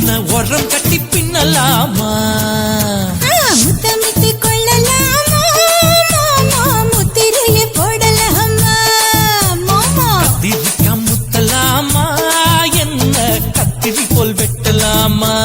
என்ன உரம் கட்டி பின்னலாமா முத்தமிட்டு கொள்ளலாமா முத்திரைய போடலாமா மாமா கத்திரிக்கா முத்தலாமா என்ன கத்திரி போல் வெட்டலாமா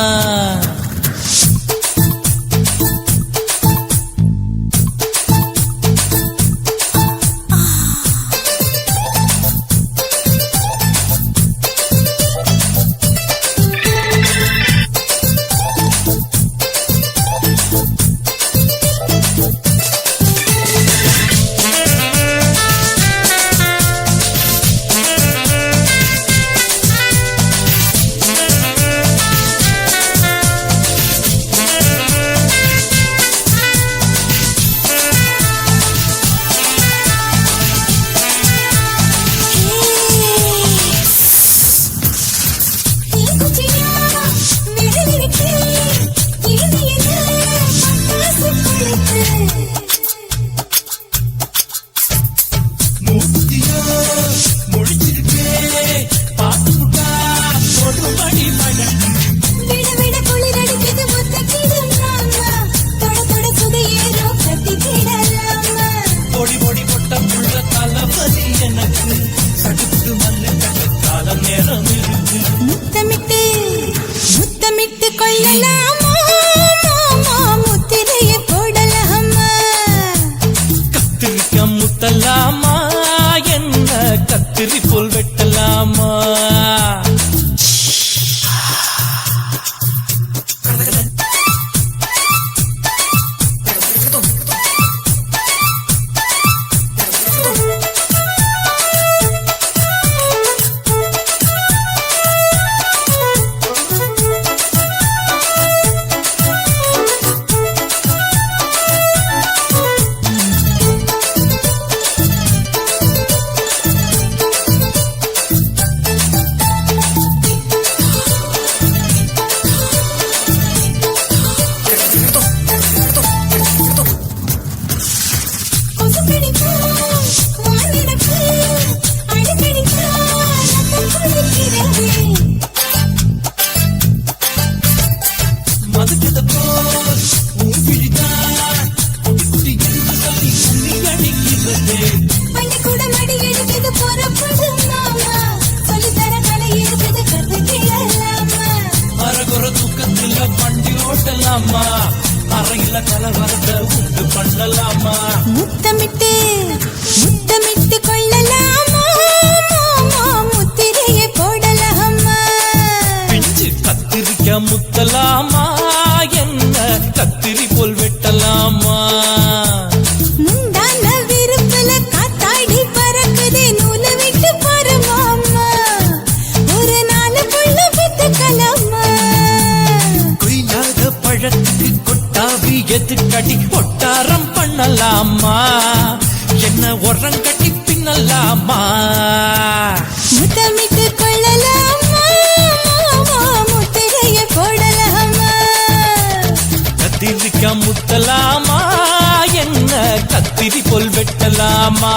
முத்தமிட்டு கொள்ளலாமா முத்திரைய போடலாமா கத்திரிக்கா முத்தலாமா என்ன கத்திரி போல் வெட்டலாமா அறையில கலவரத்தை உண்டு பண்ணலாமா முத்தமிட்டு கொள்ளலாமா முத்திரைய போடலாமா பிஞ்சு கத்திரிக்கா முத்தலாமா என்ன கத்திரி போல் வெட்டலாமா முந்தான விருப்பல காத்தாடி பறக்குதே நூல விட்டு பரமாமா ஒரு நாள் புள்ள வித்துக்கலாமா கொய்யாத பழத்துக்கு கொட்டாவி எதுக்கடி ஒட்டாரம் பண்ணலாமா என்ன உரம் கட்டி பின்னலாமா முத்தமிட்டு கொள்ளலாமா முத்திரைய போடலாமா கத்திரிக்கா முத்தலாமா என்ன கத்திரி போல் வெட்டலாமா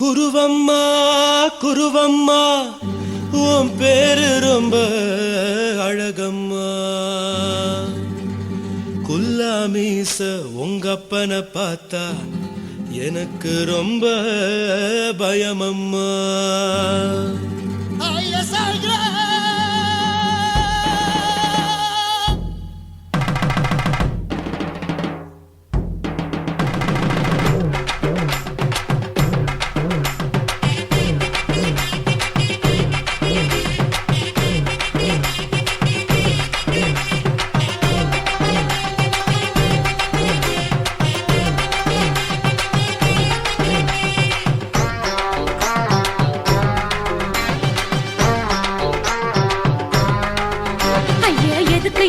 குருவம்மா குருவம்மா உன் பேரு ரொம்ப அழகம்மா குல்லாமீச உங்க அப்பனை பார்த்தா எனக்கு ரொம்ப பயமம்மா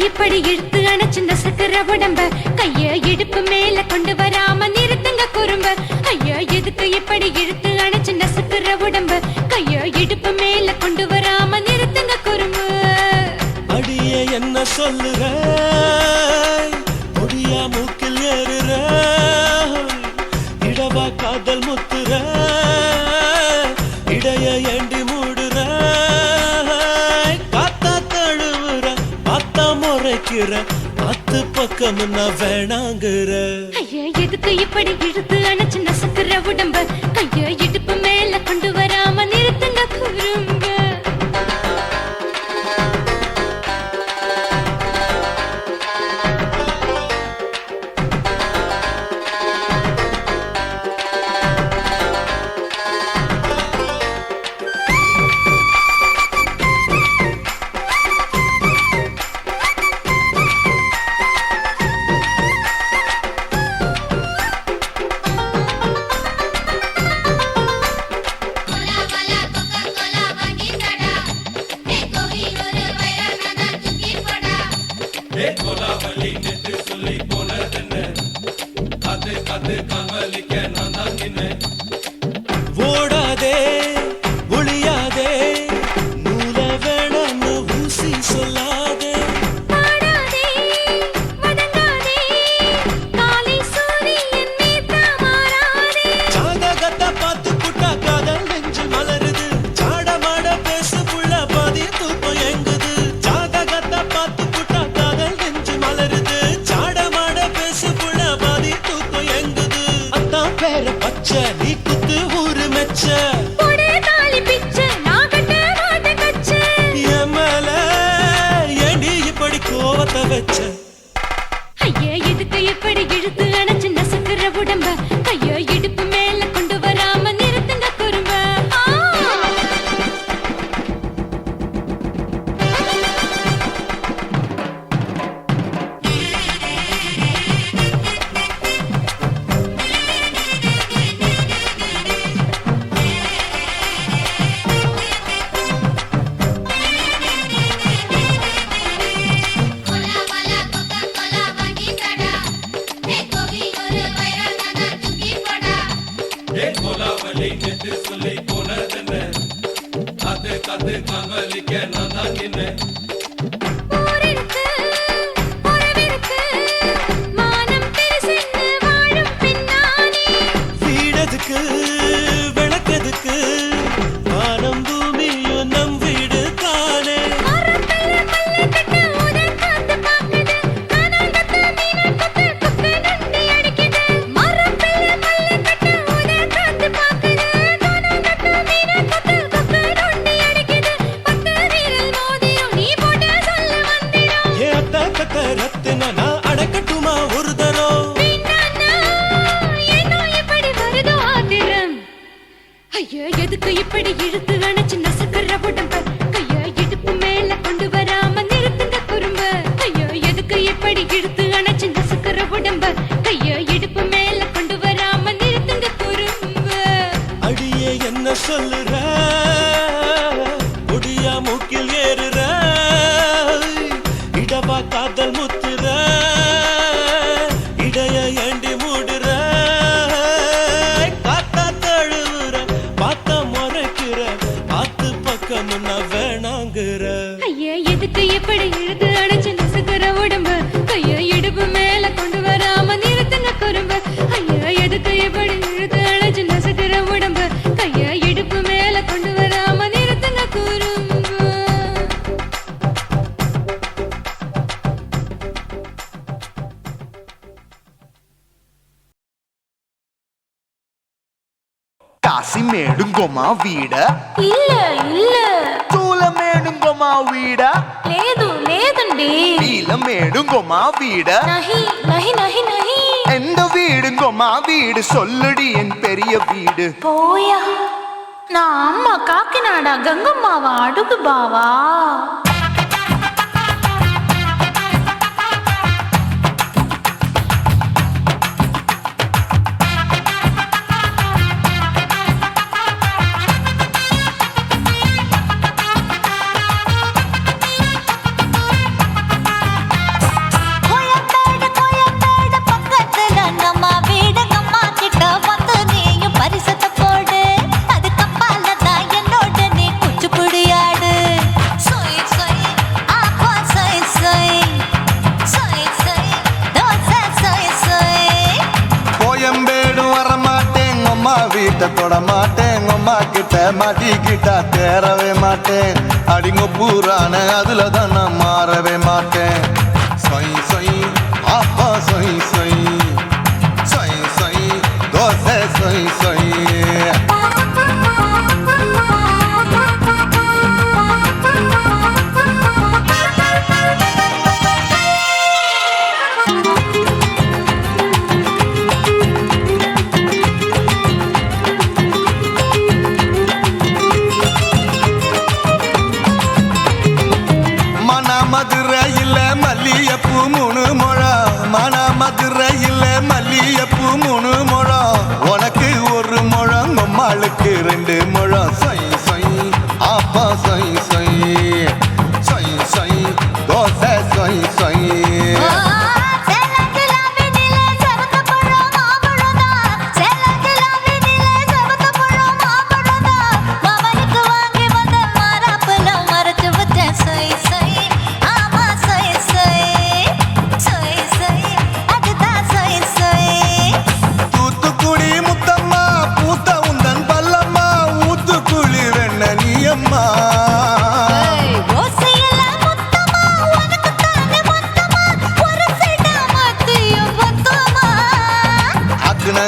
இப்படி இழுத்து அணைச்சிருந்த சக்கர உடம்ப கைய இடுப்பு மேல கொண்டு வராம நிறுத்துங்க குறும்ப. ஐயா எதுக்கு இப்படி இழுத்து அணைச்சிருந்த சக்கர உடம்ப கைய இடுப்பு மேல கொண்டு வராம நிறுத்துங்க குறும்பு. அடியே என்ன சொல்லுற முடியா மூக்கில் ஏறுற இடவா காதல் முத்துற இடைய ஏண்டி மூடுற காத்தா தழுவுற பார்த்தா முறைக்கிற பத்து பக்கம் நான் வேணாங்குற ஐயா எதுக்கு இப்படி இழுத்து அணைச்சு நசுக்குற உடம்ப கைய இடுப்பு மேல கொண்டு வராம நிறுத்துங்க குறும்ப ஓடாதே ஒளியாதே நூல வேணான்னு ஊசி சொல்லாதே பாடாதே வதங்காதே காலை சூரியன் மீத மாறாதே ஜாதகத்தை பார்த்து புட்டா காதல் நெஞ்சு மலருது சாடமாட பேசு புள்ள பாதி தூக்கம் எங்குது ஜாதகத்தை பார்த்து புட்டா காதல் நெஞ்சு மலருது சாடமாட பேசு புள்ள பாதி தூக்கம் எங்குது அத்தான் பேர பச்சை நீ குத்து ஊரு மெச்ச போடே தாலி பிச்சை நான் கட்ட மாட்டேன் கச்சை என் மேல ஏண்டி இப்படி கோவத்தை வச்ச ஐயா எதுக்கு இப்படி இழுத்து அணைச்சு நசுக்குற உடம்ப கைய இடுப்பு மேல கொண்டு வராம நிறுத்துங்க குறும்ப ஊரிருக்கு உறவிருக்கு மானம் பெருசென்னு வாழும் பின்னானே வீடதுக்கு விளக்கதுக்கு வானம் பூமியும் நம் வீடு தானே மரத்துல பல்ல கட்ட உதன் காத்து பாக்குது கானாங்கத்து மீனாங்கத்து குக்கு நண்டி அடிக்குது மரத்துல பல்ல கட்ட உதன் காத்து பாக்குது கானாங்கத்து மீனாங்கத்து குக்கு நண்டி அடிக்குது பத்து வீரல் மோதிரம் நீ போட்ட சொல்ல வந்திடும் ஏ அத்த கத்த ரத்தின நான் அடக்கட்டுமா ஒரு தரம் வீணானா ஏனோ இப்படி வருதோ ஆத்திரம் ஐயா எதுக்கு இப்படி இழுத்து அணைச்சு நசுக்குற உடம்ப கைய இடுப்பு மேல கொண்டு வராம நிறுத்துங்க குறும்ப ஐயா எதுக்கு இப்படி இழுத்து அணைச்சு நசுக்குற உடம்ப கைய இடுப்பு மேல கொண்டு வராம நிறுத்துங்க குறும்ப அடியே என்ன சொல்லுற ஒடியா மூக்கில் ஏறுற இடவா காதல் முத்துற இடைய ஏண்டி மூடுற காத்தா தழுவுற பார்த்த முறைக்கிற பார்த்து பக்கம் நான் வேணாங்குற ஐயா எதுக்கு இப்படி இழுத்து அணைச்சு நசுக்குற உடம்ப கைய இடுப்பு மேல கொண்டு வராம நிறுத்துங்க குறும்ப ஐயா எதுக்கு இப்படி இழுத்து அணைச்சு நசுக்குற உடம்ப கைய இடுப்பு மேல கொண்டு வராம நிறுத்துங்க குறும்ப కాశీమేడుంగోమా వీడ இல்ல இல்ல తూలమేడుంగోమా వీడ లేదు లేదండి నీలమేడుంగోమా వీడ நஹி நஹி நஹி நஹி எந்த வீடுங்கோமா வீடு சொல்லுடி என் பெரிய வீடு போயா நான் அம்மா காக்கிநாடா கங்கம்மாவா அடுகு பாவா Sweet, sweet. அம்மா வீட்டை தொட மாட்டேன் அம்மா கிட்ட மாட்டிக்கிட்டா தேரவே மாட்டேன் அடிங்க பூரான அதுல தான் நான் மாறவே மாட்டேன் சொய் சொய் அப்பா சொய் சொய் சொய் சொய் தோசை சொய் சொய் மதுரையில் மல்லியப்பூ 3 முழம் மன மதுரையில் மல்லியப்பூ 3 முழம் உனக்கு 1 முழம் அம்மாளுக்கு 2 முழம் சொய் சொய் அப்பா சொய் சொய் சொய் சொய் தோசை சொய் சொய்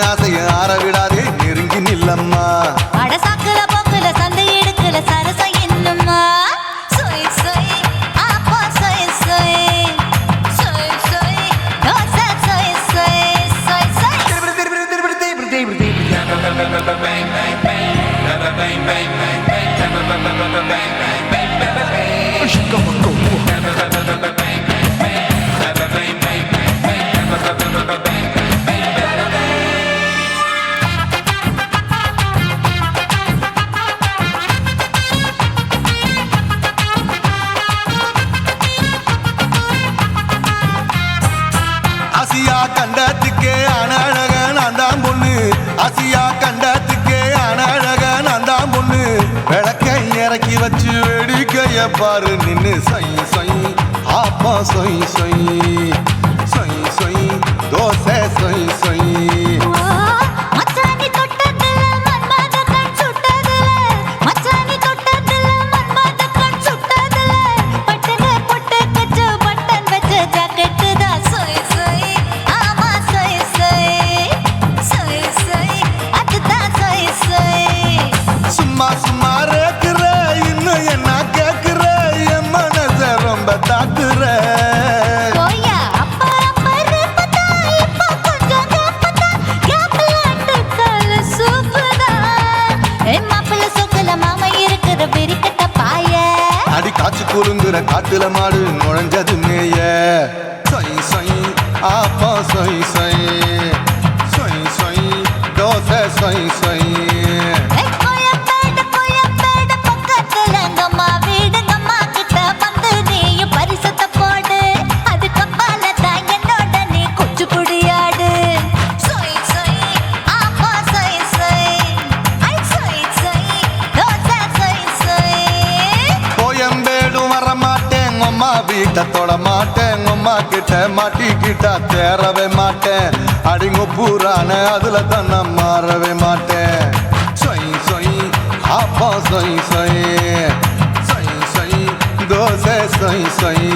ஆசைய ஆற விடாதே நெருங்கி நில்லம்மா அடசாக்குல போக்குல சந்தை எடுக்கல சரச என்னம்மா சொய் சொய் அப்பா சொய் சொய் சொய் சொய் தோசை சொய் சொய் சொய் சொய் ஆசியா கண்டத்துக்கே அனழக நான் தான் பொண்ணு ஆசியா கண்டத்துக்கே அனழக நான் தான் பொண்ணு விளக்கை இறக்கி வச்சு வேடிக்கைய பாரு நின்னு சொய் சொய் ஆப்பா சொய் சொய் சொய் சொய் தோசை சொய் சொய் மச்சானி தொட்டதுல மன்மத கண் சுட்டதுல மச்சானி தொட்டதுல மன்மத கண் சுட்டதுல பட்டங்க பொட்டு கச்சு பட்டன் வச்ச ஜாக்கெட் தான் சொய் சொய் ஆமா சொய் சொய் சொய் சொய் அதுதான் சொய் சொய் சும்மா சும்மா ரேக்குற இன்னும் என்ன கேக்குற என் மனச ரொம்ப தாக்குற போயா அப்பா அப்பா ரப்பதா இப்போ கொஞ்சம் கேப்பதா கேப்பலாட்டு கால சூப்பதா என் மாப்பிள்ள சொக்கல மாமா இருக்கிற வெறிக்கட்ட பாய அடி காய்ச்சி குலுங்குற காட்டுல மாடு நுழைஞ்சது மேய சொய் சொய் ஆப்பா சொய் சொய் சொய் சொய் தோசை சொய் சொய் கோயம்பேடு பக்கத்துல எங்கம்மா வீடு அம்மா கிட்ட வந்து நீயும் பரிசத்தை போடு அதுக்கப்பால தான் என்னோட நீ குச்சி புடியாடு சொய் சொய் ஆப்பா சொய் சொய் ஐ சொய் சொய் தோசை சொய் சொய் கோயம்பேடு வர மாட்டேன் அம்மா வீட்டை தொட மாட்டேன் அம்மா கிட்ட மாட்டிக்கிட்டா தேரவே மாட்டேன் அடிங்க பூரான அதுல தான் நான் மாறவே மாட்டேன் சொய் சொய் அப்பா சொய் சொய் சொய் சொய் தோசை சொய் சொய்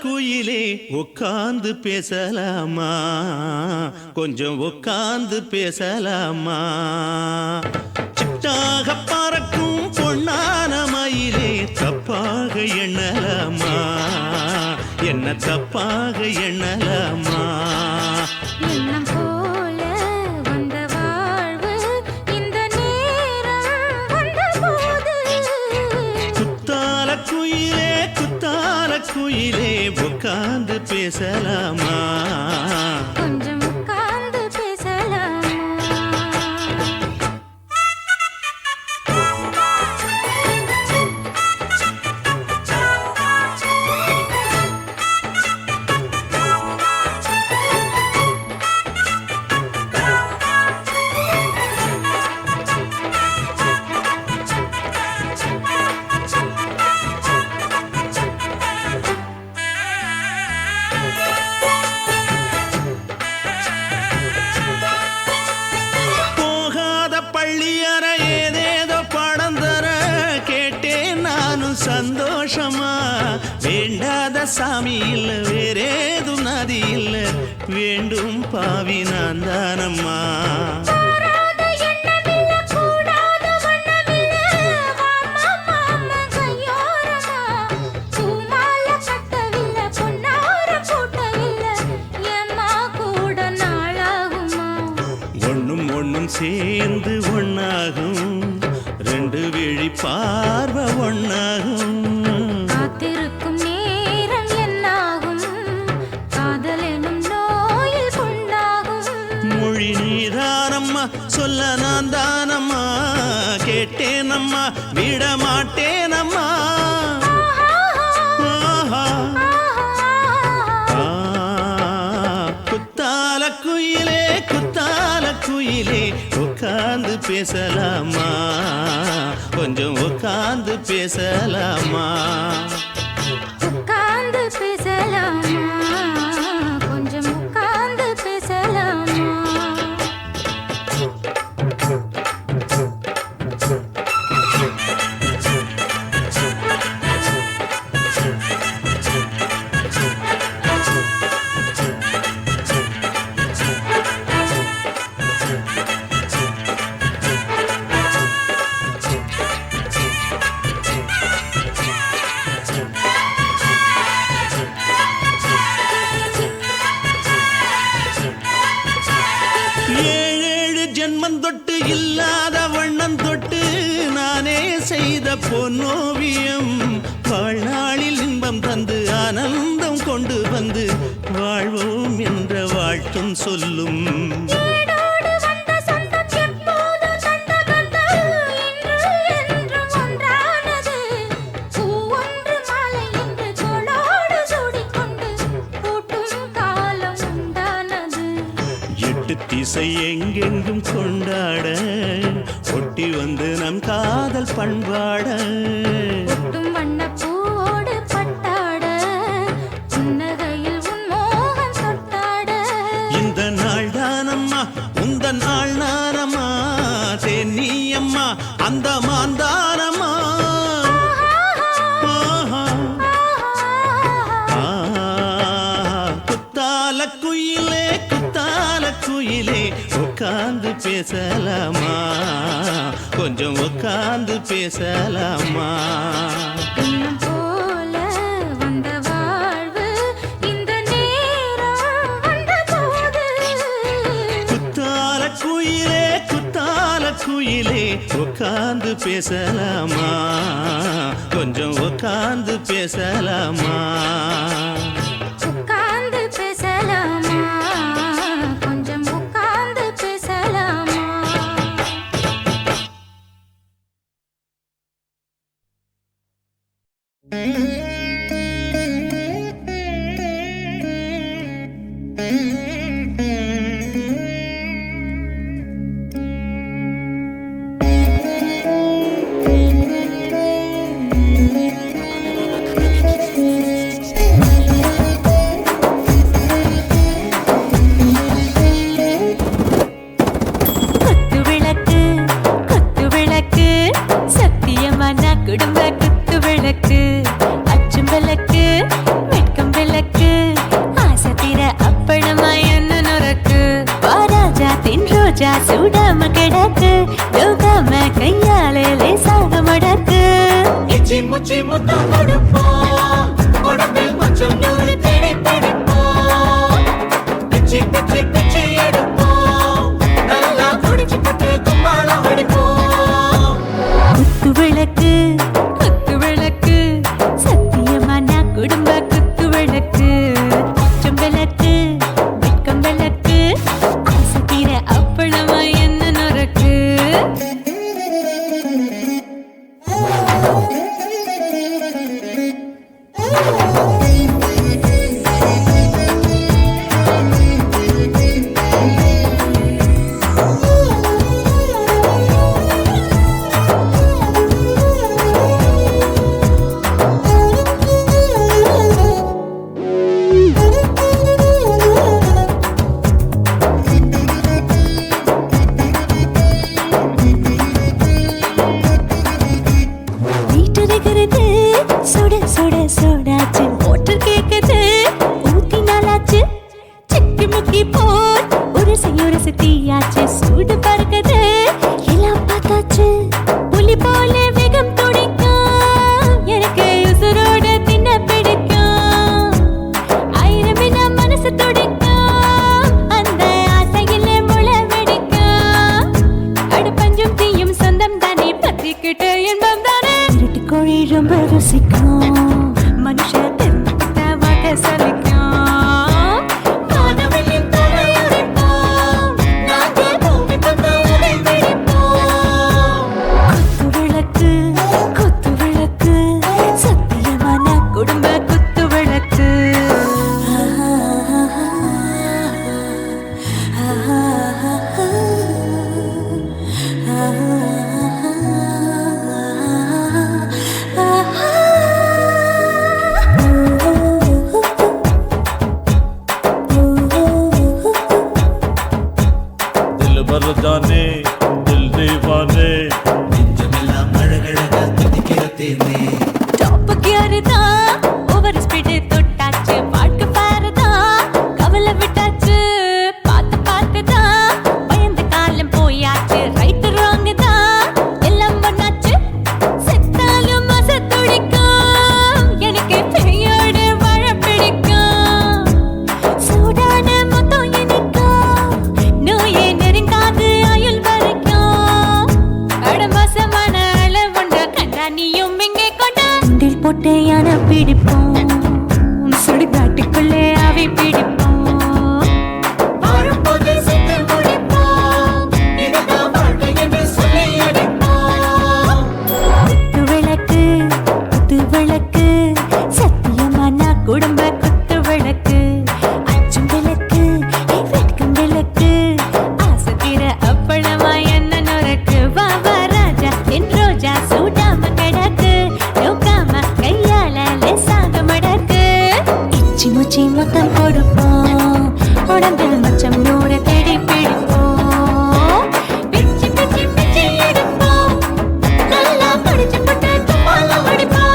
குயிலே உட்கார்ந்து பேசலாமா, கொஞ்சம் உட்கார்ந்து பேசலாமா. சிட்டாக பறக்கும் தப்பாக எண்ணலாமா? எண்ணம் போல வந்த வாழ்வு இந்த நேரம் வந்தபோது குத்தால குயிலே உட்கார்ந்து பேசலாமா? கொஞ்சம் உட்கார்ந்து பேசலாமா? போகாத பள்ளியற ஏதேதோ பாடம் தர கேட்டேன் நானும் சந்தோஷமா. வேண்டாத சாமி இல்ல வேறேதும் நதி இல்ல வேண்டும் பாவி நான் தானம்மா. கூடாத எண்ணமில்ல கூடாத வண்ணமில்ல வாமா மாமா கையோரமா பூமால கட்டவில்லை பொன்னார கூட்டவில்லை ஏம்மா கூட நாளாகுமா? ஒண்ணும் சேர்ந்து ஒண்ணாகும் ரெண்டு விழி பார்வை ஒண்ணாகும். காத்திருக்கும் நேரம் என்னாகும் காதல் எனும் நோயில் புண்ணாகும். மொழி நீதானம்மா சொல்ல நான் தானம்மா கேட்டேனம்மா விட மாட்டேனம்மா. ஆஹா. ஆ, குத்தால குயிலே உட்கார்ந்து பேசலாமா? கொஞ்சம் உட்கார்ந்து பேசலாமா? உட்கார்ந்து பேசலாமா? கொஞ்சம் உட்கார்ந்து பேசலாமா? ஏழேழு ஜென்மம் தொட்டு இல்லாத வண்ணம் தொட்டு நானே செய்த பொன்னோவியம் வாழ்நாளில் இன்பம் தந்து ஆனந்தம் கொண்டு வந்து வாழ்வோம் என்ற வாழ்த்தும் சொல்லும். ஏடோடு வந்த சொந்தம் எப்போதும் தந்த பந்தம் இன்று என்றும் ஒன்றானது. பூ ஒன்று மாலை என்று தோளோடு சூடிக்கொண்டு பூட்டும் காலம் உண்டானது. எட்டு திசை எங்கெங்கும் கொண்டாட ஒட்டி வந்து நம் காதல் பண்பாட. ஒட்டும் வண்ணப் பூவோடு பட்டாட புன்னகையில் உன் மோகம் தொட்டாட. இந்த நாள் தானம்மா உந்த நாள் நானம்மா தென்னியம்மா அந்த மாந்தானம்மா. ஆஹா. ஆ, குத்தால குயிலே உட்கார்ந்து பேசலாமா? கொஞ்சம் உட்கார்ந்து பேசலாமா? எண்ணம் போல வந்த வாழ்வு இந்த நேரம் வந்தபோது குத்தால குயிலே உட்கார்ந்து பேசலாமா? கொஞ்சம் உட்கார்ந்து பேசலாமா? உட்கார்ந்து பேசலாமா? கொஞ்சம் உட்கார்ந்து பேசலாமா? ரோஜா சூடாம கிடக்கு யோகாம கையாலே லேசாக மடக்கு இச்சி முச்சி முத்தம் கொடுப்போம் உடம்பில் கொஞ்சம் நூறு தேடி சுட சுட சூடாச்சு மோட்டர் கேக்குது ஊத்தி நாளாச்சு சிக்கி முக்கி போல் உரசி தீயாச்சு சூடு பறக்குது எல்லாம் பார்த்தாச்சு புலி போல வேகம் துடிக்கும் எனக்கு உசுரோட தின்ன பிடிக்கும் ஆயிரமின மனசு துடிக்கும் அந்த ஆசையில முளை வெடிக்கும் அடுப்பஞ்சும் தீயும் சொந்தம் தானே பத்திக்கிட்டு இன்பம் தானே இருட்டு கோழி ரொம்ப ருசிக்கும் மனுஷ தெரிஞ்சுக்கிட்ட வாக்க சலிக்கும் காணவெளியின் தலையுடைப்போம் நாங்கள் பூமி தந்த உதை வெடிப்போம் குத்து விளக்கு சத்தியமான குடும்ப குத்து விளக்கு दिल भर जाने दिल दीवाने டாப் கியர் தான் ஓவர் ஸ்பீடு தொட்டாச்சு வாழ்க்கை பாரு தான் கவலை விட்டாச்சு பார்த்து தான் பயந்து காலம் போயாச்சு ரைட் ராங் தான் எல்லாம் பண்ணாச்சு செத்தாலும் மச துடிக்கும் எனக்கு பெரியோடு வாழ பிடிக்கும் சூடான மொத்தம் எனக்கும் நோயே நெருங்காது ஆயுள் வரைக்கும் அடமோசமான அளவுண்ட கண்டா நீயும் இங்கே கொண்டா உண்டில் போட்டு யானை பிடிப்போம் சுடுகாட்டுக்குள்ளே அவை பிடிப்போம் வாழும்போது செத்து முடிப்போம் இதுதான் வாழ்க்கை என்று சொல்லி அடிப்போம் குத்து விளக்கு சத்தியமான குடும்ப குத்து விளக்கு அச்சும் விளக்கு வெட்கும் விளக்கு ஆசை தீர அப்பளமா என்ன நுறக்கு வா வா ராஜா என் ரோஜா சூடாம கிடக்கு நோக்காம கையால லேசாக மடக்கு இச்சி முச்சி மொத்தம் கொடுப்போம் உடம்பில் மச்சம் நூறு தேடி பிடிப்போம் பிச்சி பிச்சி பிச்சி எடுப்போம் நல்லா படிச்சு போட்டு துப்பால படிப்போம்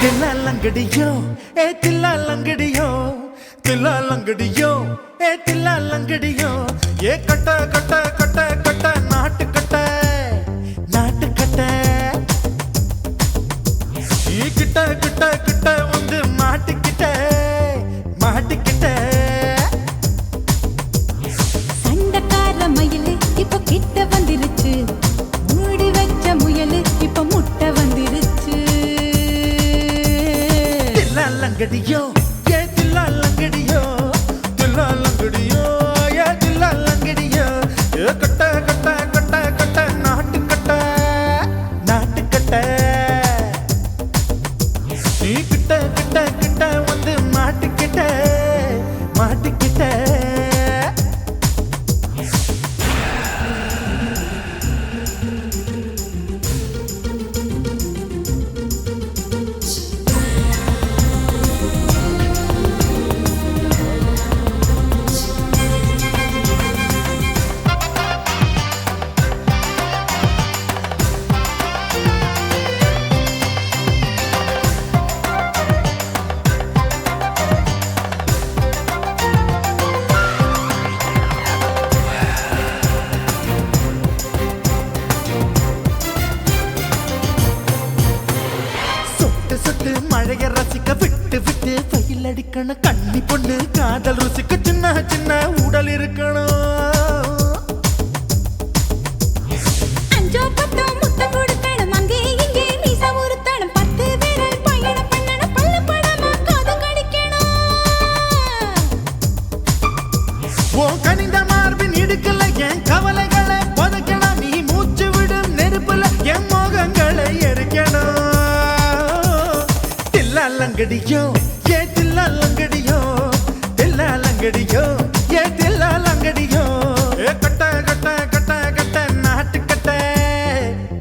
தில்லாலங்கடியோ ஏ தில்லாலங்கடியோ தில்லாலங்கடியோ ஏ தில்லாலங்கடியோ ஏ கட்ட கட்ட கட்ட கட்ட நாட்டு கட்ட நீ கிட்ட கிட்ட கிட்ட வந்து மாட்டிக்கிட்ட சண்டக்கார மயிலு இப்ப கிட்ட வந்துருச்சு மூடி வச்ச முயலு இப்ப முட்டை வந்துருச்சு தில்லாலங்கடியோ ஏ தில்லாலங்கடியோ தில்லாலங்கடியோ ஏ தில்லாலங்கடியோ ஏ கட்ட கட்ட கட்ட கட்ட நாட்டு கட்ட நீ கிட்ட கிட்ட கிட்ட வந்து மாட்டிக்கிட்ட மழைய ரசிக்க விட்டு விட்டு வெயில் அடிக்கணும் கண்ணி பொண்ணு காதல் ருசிக்க சின்ன சின்ன உடல் இருக்கணும் அஞ்சோ பத்தோ முட்டை கொடுக்கணும் அங்கே இங்கே மீசா உருத்தணும் 10 விரல் பயணம் பண்ணணும் பல்ல படமா காது கடிக்கணும் லங்கடியோ ஏ தில்லா லங்கடியோ தில்லா லங்கடியோ ஏ தில்லா லங்கடியோ ஏ கட்ட கட்ட கட்ட கட்ட நாட்டு கட்ட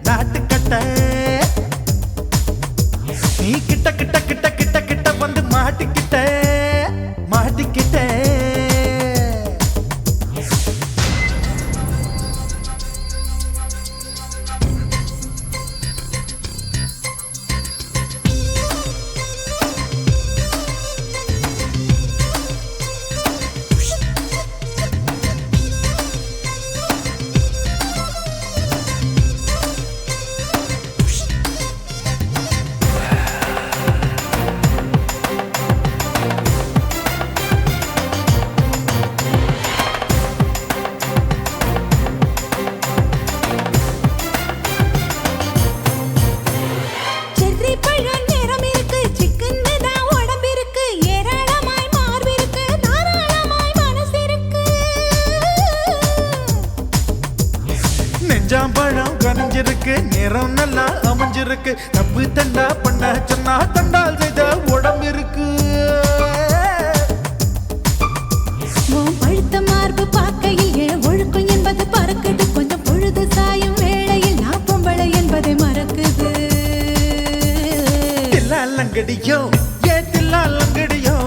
நாட்டு கட்ட நீ கிட்ட கிட்ட கிட்ட கிட்ட கிட்ட வந்து மாட்டிக்கிட்ட மாட்டிக்கிட்ட செர்ரி பழம் நிறம் இருக்கு சிக்கன்னு தான் உடம்பிருக்கு ஏராளமாய் மார்பிருக்கு தாராளமாய் மனசிருக்கு நெஞ்சாம்பழம் கனிஞ்சிருக்கு நிறம் நல்லா அமைஞ்சிருக்கு தப்பு தண்டா பண்ண சொன்னா தண்டால் செய்த உடம்பு இருக்கு உன் பழுத்த மார்பு பார்க்கையில் என் ஒழுக்கம் என்பது பறக்குது கொஞ்சம் பொழுது சாயும் வேளையில் நான் பொம்பளை என்பதை மறக்குது தில்லா லங்கடியோ ஏ தில்லா லங்கடியோ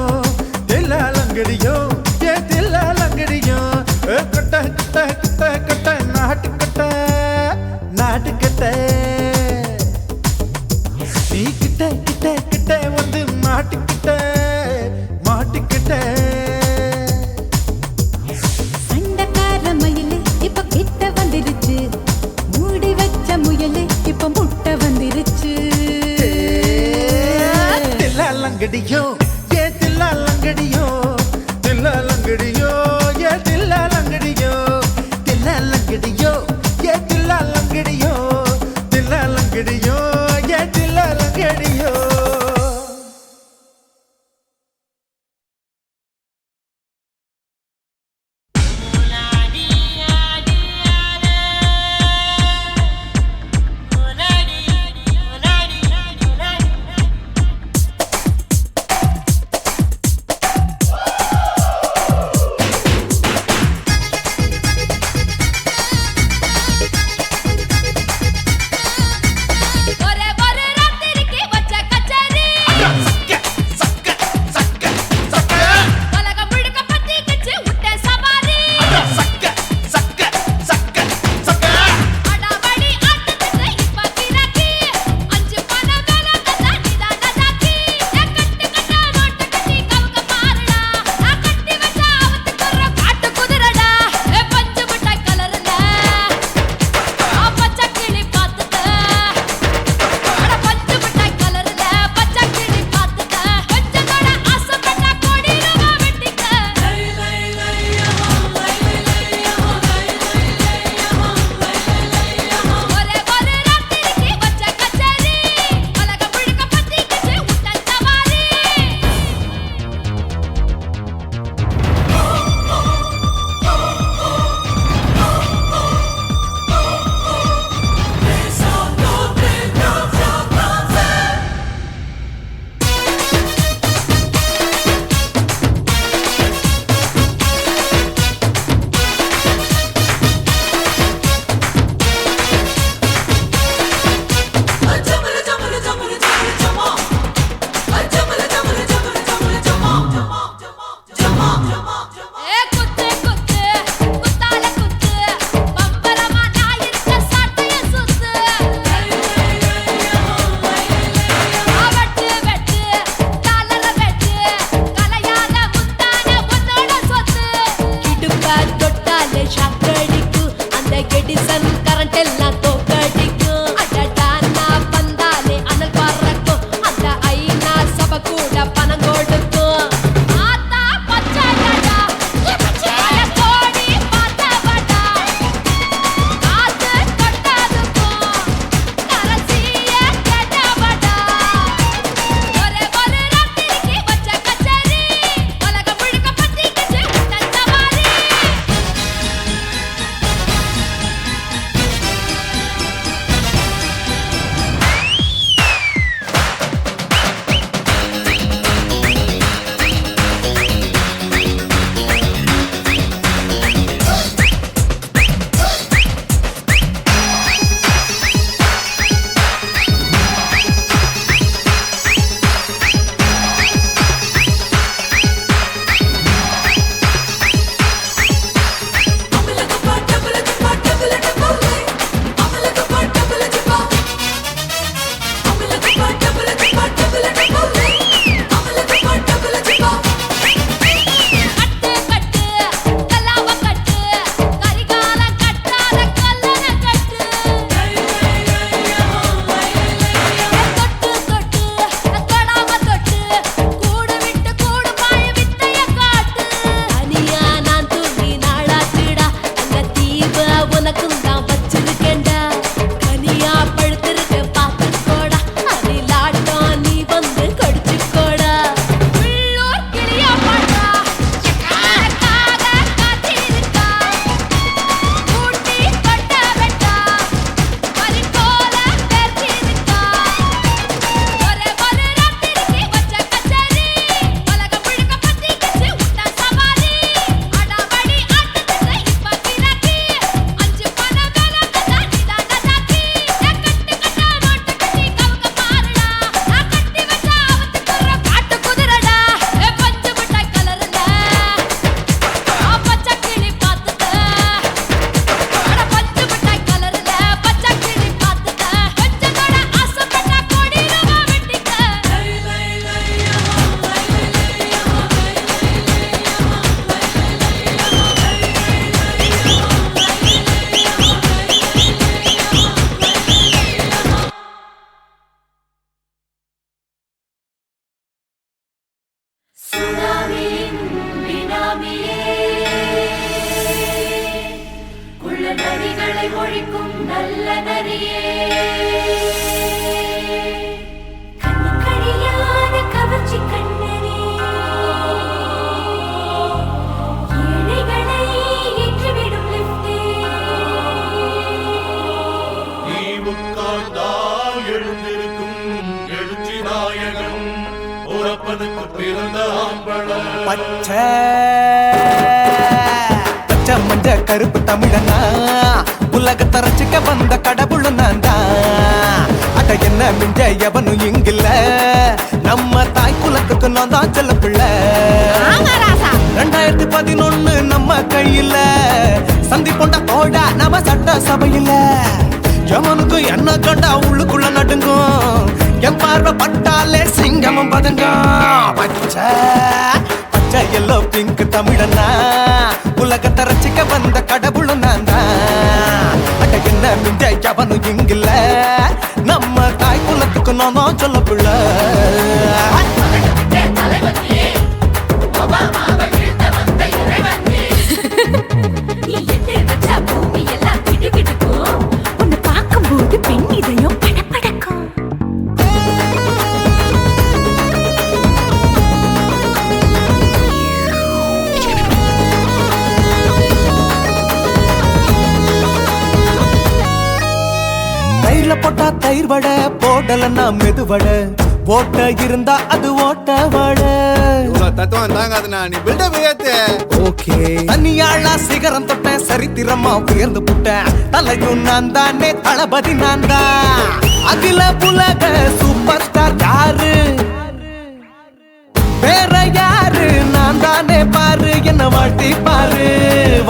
தில்லா லங்கடியோ ஏ தில்லா லங்கடியோ ஏ கட்ட கட்ட கட்ட கட்ட நாட்டு கட்ட நாட்டு கட்ட நீ கிட்ட கிட்ட கிட்ட வந்து மாட்டிக்கிட்ட மாட்டிக்கிட்ட சண்டைக்கார மயிலு இப்ப கிட்ட வந்துருச்சு மூடி வச்ச முயலு இப்ப முட்டை வந்துருச்சு தில்லா லங்கடியோ ஏ தில்லா லங்கடியோ தில்லா லங்கடியோ ஏ தில்லா லங்கடியோ தில்லா லங்கடியோ ஏ தில்லா லங்கடியோ தில்லா லங்கடியோ ஏ தில்லா லங்கடியோ சுனாமியின் பினாமியே குள்ள நரிகளை ஒழிக்கும் நல்ல நரியே கண்ணிக்கழியாத கவர்ச்சி கண்ணனே ஏழைகளை ஏற்றிவிடும் லிப்டே நீ உட்கார்ந்தால் எழுந்திருக்கும் எழுச்சி நாயகன் உறப்பனுக்கு பிறந்த ஆம்பளம் பச்சை பச்சை மஞ்ச கருப்பு தமிழனா உலகத்தை ரசிக்க வந்த கடவுள் நான் தான். அட என்ன மிஞ்ச எவனும் இங்கில்ல, நம்ம தாய் குலத்துக்கு நான் தான் செல்ல பிள்ளை. 2011 நம்ம கையில சந்திப்பொண்ட தோடா நம்ம சட்ட சபையில. எவனுக்கு என்ன கண்டா உள்ளுக்குள்ள நடுங்கும், என் பார்வை பட்டாலே சிங்கமும் பதுங்கும். பச்சை பச்சை எல்லோ பிங்க் தமிழனா உலகத்தை ரசிக்க வந்த கடவுள் நான் தான். அட என்ன மிஞ்ச எவனும் இங்கில்ல, நம்ம தாய் குலத்துக்கு நான் தான் சொல்ல பிள்ளை. உன்னை பார்க்கும்போது பெண் இதயம் படபடக்கும். தயிர்ல போட்டா தயிர் வடை, போடலன்னா மெது வடை, போட்ட இருந்தா அது ஓட்ட வடை. தத்துவம் தாங்காதுண்ணா, நீ பில்டப் ஏத்து. ஓகே தனியாளா சிகரம் தொட்டேன், சரித்திரமா உயர்ந்து புட்டேன். தலையும் நான் தானே, தளபதி நான் தான். அகில உலக சூப்பர் ஸ்டார் யாரு, வேற யாரு, நான் தானே பாரு. என்ன வாழ்த்தி பாரு,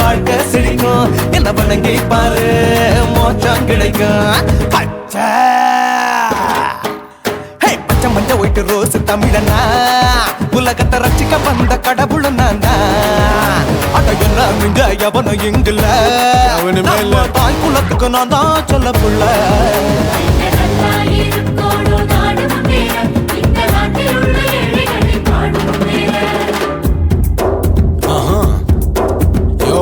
வாழ்க்கை சிரிக்கும். என்ன வணங்கி பாரு, மோச்சம் கிடைக்கும். பச்சை பச்சை மஞ்ச ஒயிட்டு ரோஸ் தமிழனா உலகத்தை ரசிக்க வந்த கடவுள் நான் தான். அட என்ன மிஞ்ச எவனும் இங்கில்ல, அவனுமே இல்ல. நம்ம தாய் குலத்துக்கு நான் தான் சொல்ல புள்ள. இருக்கோடும் நாடு முன்னேற, இந்த நாட்டில் உள்ள ஏழைகளை பாடும் முன்னேற. யோ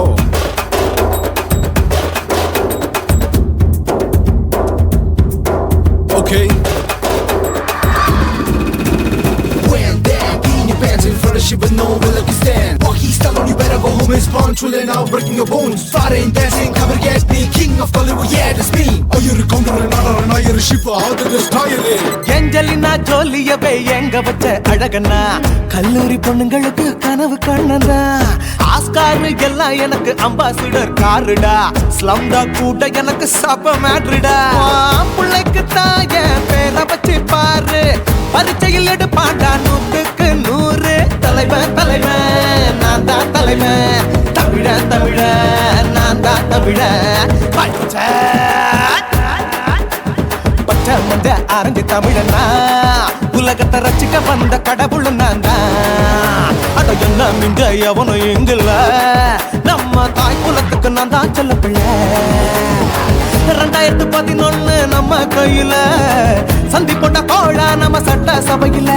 Okay. When that in your pants in front of shit with no will you stand. Walk he's telling you better go home and spawn chilling out breaking your bones. Fighting dancing cover get me king of Hollywood yeah that's me. Oh you're a counter and you're a ship how did this style it. Angelina ஜோலியவே எங்க வச்ச அழகனா, கல்லூரி பொண்ணுங்களுக்கு கனவு கண்ணனா. Oscar எல்லாம் எனக்கு ambassador காருடா, ஸ்லம்டா கூட எனக்கு சப்ப மேட்ருடா. பிள்ளைக்கு தாய பேரை வச்சு பாரு, பரீட்சையில் எடுப்பாண்டா 100க்கு 100. தலைவன் தலைவன் நான் தான் தலைவன், தமிழன் தமிழன் நான் தான் தமிழன். பச்சை பச்சை மஞ்ச ஆரஞ்சு தமிழனா உலகத்தை ரசிக்க வந்த கடவுள் நான் தான். அட என்ன மிஞ்ச எவனும் இங்கில்ல, நம்ம தாய் குலத்துக்கு நான் தான் சொல்ல பிள்ளை. 2011 நம்ம கையில சந்திப்பொண்ட தோழா நம்ம சட்ட சபையில.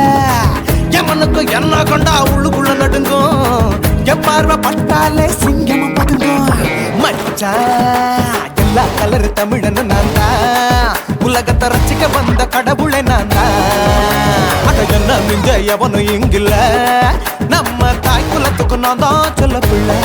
எவனுக்கு என்ன கொண்டா உள்ளுக்குள்ள நடுங்கும், என் பார்வை பட்டாலே சிங்கமும் பதுங்கும். மச்சா எல்லா கலர் தமிழன் நான் தான், உலகத்தை ரசிக்க வந்த கடவுளை நான் தான். அட என்ன மிஞ்ச எவனும் இங்கில்ல, நம்ம தாய் குலத்துக்கு நான் தான் சொல்ல பிள்ளை.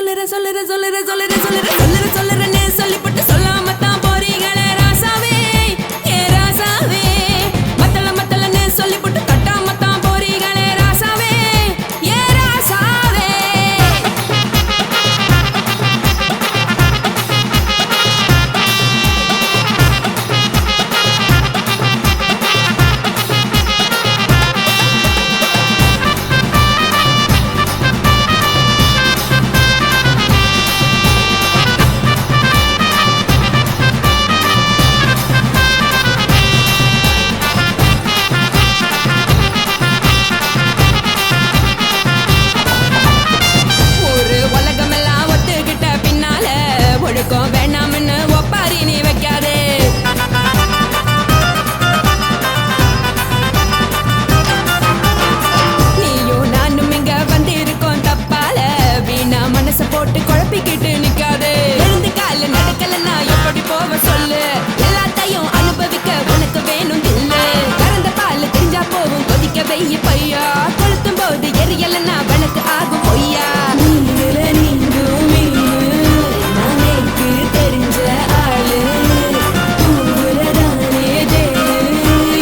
சொல்லுறேன்னு சொல்லிப்பட்டு சொல்லாம தான் போறீங்களே ராசாவே ஏ ராசாவே மத்தலன்னு சொல்லிப்பட்டு கட்டாம தான் போறீங்களே ராசாவே ஏ ராசாவே ஒரு உலகமெல்லாம் ஒத்துக்கிட்ட பின்னால ஒழுக்கம் வேண்டாம்னு ஒப்பாரி நீ வைக்காதே நீயும் நானும் இங்க வந்திருக்கோம் தப்பால வீணா மனச போட்டு குழப்பிக்கிட்டு நிக்காதே எழுந்து கால நடக்கலன்னா எப்படி போவ சொல்லு எல்லாத்தையும் அனுபவிக்க உனக்கு வேணும் இல்ல கறந்த பால் தெரிஞ்சா போகும் கொதிக்க வெய்ய பையா கொளுத்தும் போது எரியலன்னா வழக்கு ஆகும் பொய்யா நீங்கள நீங்கும் மீனு நாளைக்கு தெரிஞ்ச ஆளு உங்களதானே தேடு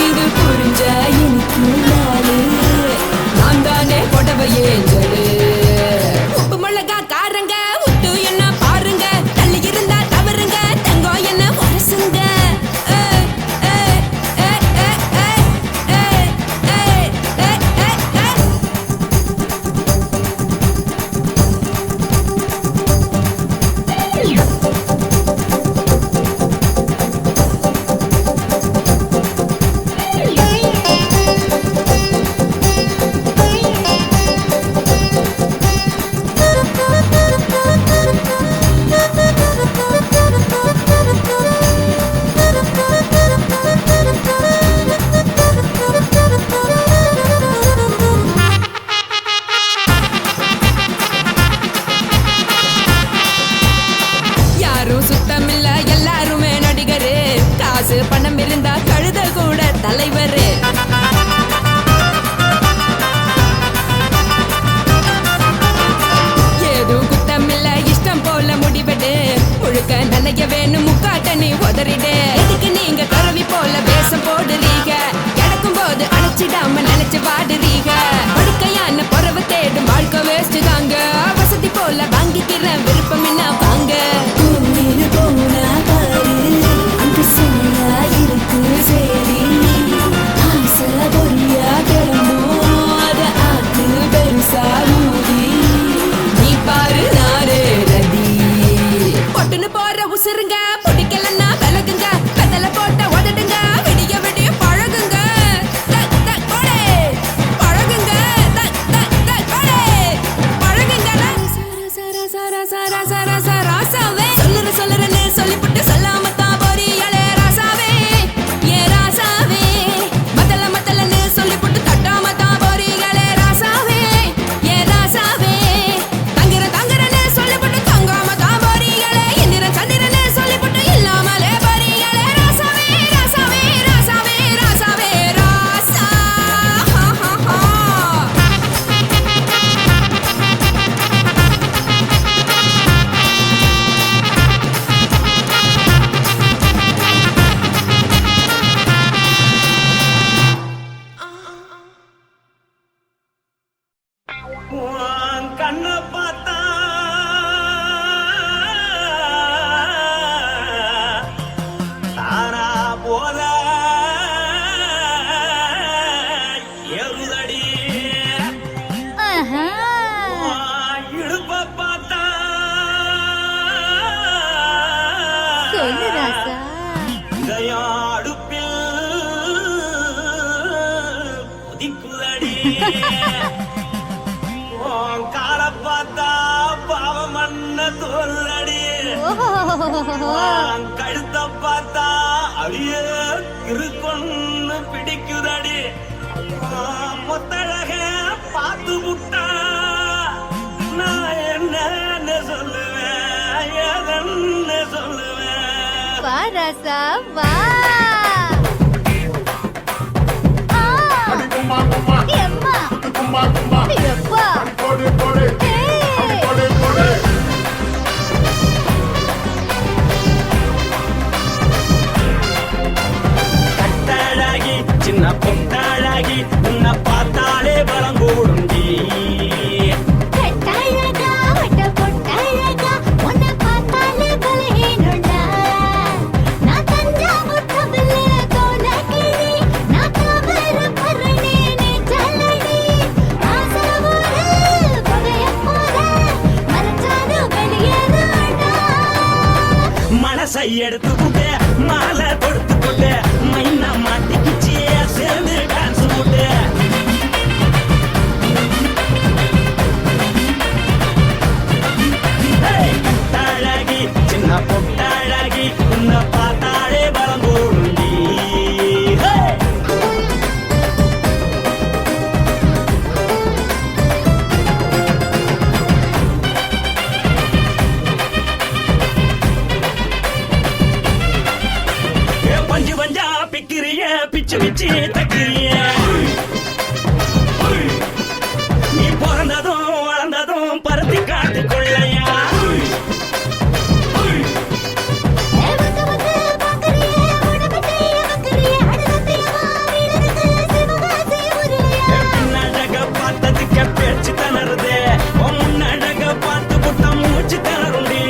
இது புரிஞ்ச எனக்கு நாளு நான் தானே புடவையே ஜடு உப்பு மிளகா காரங்க உட்டு என்ன பாருங்க தள்ளி இருந்தா தவறுங்க தங்கம் என்ன வரசுங்க யாரும் சுத்தமில்ல எல்லாருமே நடிகரு காசு பணம் இருந்தா கழுத கூட தலைவரு ஏதும் குத்தமில்ல இஷ்டம் போல முடிவெடு முழுக்க நனைய வேணும் முக்காட்ட நீ உதறிடு எதுக்கு நீங்க கரவி போல வேஷம் போடுறீங்க கிடக்கும் போது அணைச்சிடாம நினைச்சு பாடுறீங்க படுக்கையான பொறவை தேடும் வாழ்க்கை வேஸ்ட் தாங்க வசதி போல வாங்கிக்கிற விருப்பம் என்ன வாங்க போனா பாரு அங்கு சிலையா இருக்கு சரி ஆசை பொரியா கிளம்பும் அத ஆத்து பெருசா ஊதி நீ பாரு நாரு ரதி பொட்டுன்னு போற உசுருங்க பிடிக்கலன்னா விலகுங்க கதல போட்ட உதடுங்க விடிய விடிய பழகுங்க போடே பழகுங்க போடே பழகுங்க ராசாவே சொல்லுறேன்னு சொல்லிப்புட்டு சொல்லாம தான் போறீங்களே ராசாவே ஏ ராசாவே மத்தலன்னு சொல்லிப்புட்டு தட்டாம தான் போறீங்களே ராசாவே ஏ ராசாவே தங்குறேன்னு சொல்லிப்புட்டு தங்காம தான் போறீங்களே இந்திரன் சந்திரன்னு சொல்லிப்புட்டு இல்லாமலே போறீங்களே ராசாவே ராசாவே ராசாவே ராசாவே ராசா உன் கண்ணை பார்த்தா தானா போல ஏறுதடி உன் இடுப்பை பார்த்தா இதயம் அடுப்பில் கொதிக்குதடி உன் காலை பார்த்தா பாவம் மண்ண தோல்லடி உன் கழுத்தை பார்த்தா அப்படியே இருக்குன்னு பிடிக்குதடி உன் முத்தழக பார்த்து விட்டா நான் என்னன்னு சொல்லுவேன் ஏதன்னு சொல்லுவேன் வா ராசா வா எம்மா எப்பா எடுத்து விட்டு மாலை கொடுத்து போட்டு மைனா மாட்டிக்கிச்சு சேர்ந்து டான்ஸ் போட்டு கட்டாழகி சின்ன பொட்டாழகி உன்னை பார்த்தாலே பலம் கூடுண்டி பஞ்சு பஞ்சா பிக்கிறிய பிச்சு பிச்சு தக்கிறிய நீ பிறந்ததும் வளர்ந்ததும் பருத்தி காட்டு கொள்ளையா பின்னழக பார்த்ததுக்கு பேச்சு தளருது முன்னழக பார்த்து புட்ட மூச்சு தளருண்டி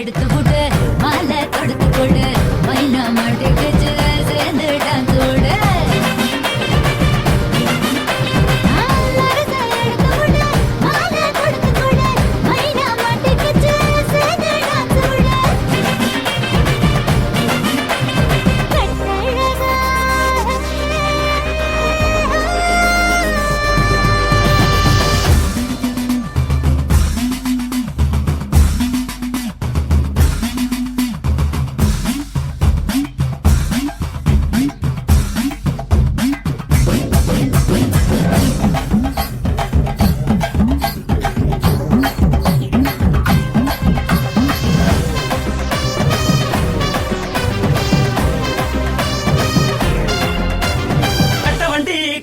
எடுத்து விடு மாலை தொடுத்து கொடு மைனா மாட்டிக்கிச்சு சேர்ந்து டான்ஸ் விடு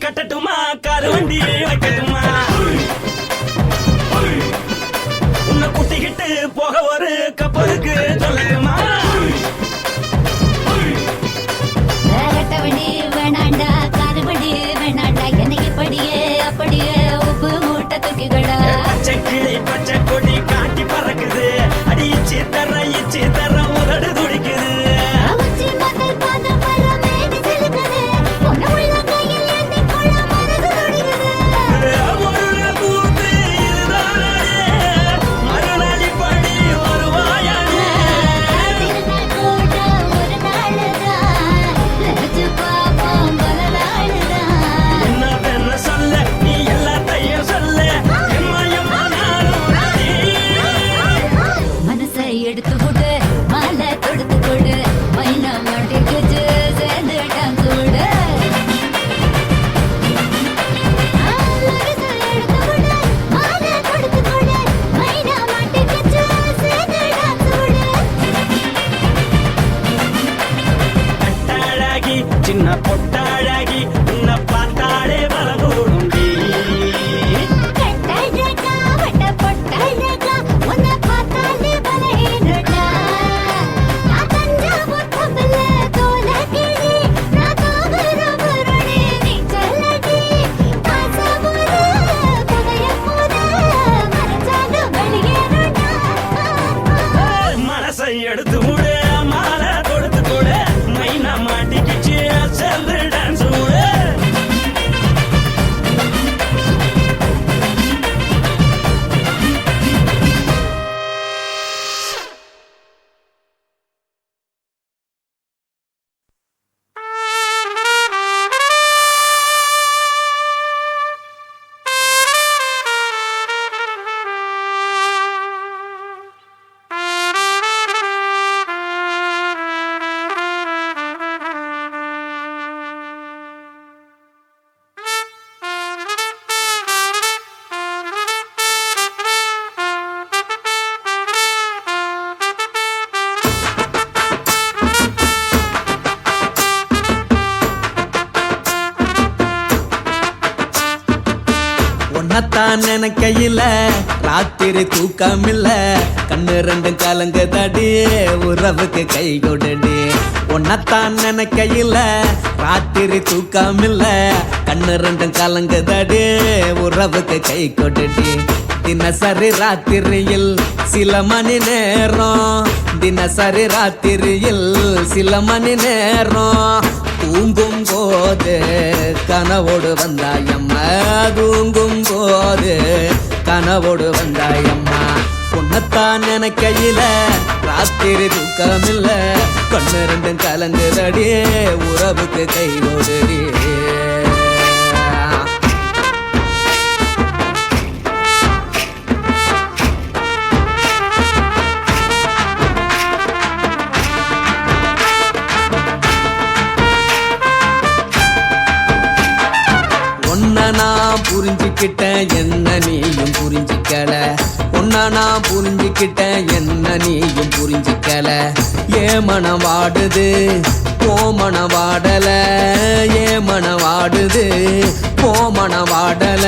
கட்டட்டுமா காரு வண்டி வைக்கட்டுமா உன்னை கூட்டிக்கிட்டு போக ஒரு கப்பலுக்கு சொல்லட்டுமா வண்டி வேணாண்டா காரு வண்டி வேணாண்டா என்னைக்கு படியே அப்படியே உப்பு மூட்டை தூக்கிக்கடா பச்சை கிளி பச்சை கொடி காட்டி பறக்குது அடி இச்சி தர உதடு துடிக்குது எடுத்து விடு மாலை தொடுத்து கொடு மைனா மாட்டிக்கிச்சு சேர்ந்து டான்ஸ் விடு கட்டாழகி சின்ன பொட்டாழகி உன்னை பார்த்தாலே பலகூடுண்டி மனசை எடுத்து விடு மாலை கொடுத்து கொடு மைனா மாட்டிக்கிச்சு சேர்ந்து டான்ஸ் விடு உன்னத்தான் நினைக்கையில ராத்திரி தூக்கமில்ல கண்ணு ரெண்டும் கலங்கு தடி உறவுக்கு கை கொடுடி உன்னத்தான் நினைக்கையில ராத்திரி தூக்கமில்ல கண்ணு ரெண்டும் கலங்குதடி உறவுக்கு கை கொட்டுடி தினசரி ராத்திரியில் சில மணி நேரம் தினசரி ராத்திரியில் சில மணி நேரம் தூங்கும் போது கனவோடு வந்தாயம்மா தூங்கும் போது கனவோடு வந்தாயம்மா உன்னத்தான் நினைக்கையில ராத்திரி தூக்கமில்ல கண்ணு ரெண்டும் கலங்குதடி உறவுக்கு கை கொடுடி நான் புரிஞ்சுக்கிட்டேன் என்ன நீயும் புரிஞ்சிக்கல உன்ன நான் புரிஞ்சுக்கிட்டேன் என்ன நீயும் புரிஞ்சிக்கல ஏன் மனம் வாடுது போ மனம் வாடல ஏன் மனம் வாடுது போ மனம் வாடல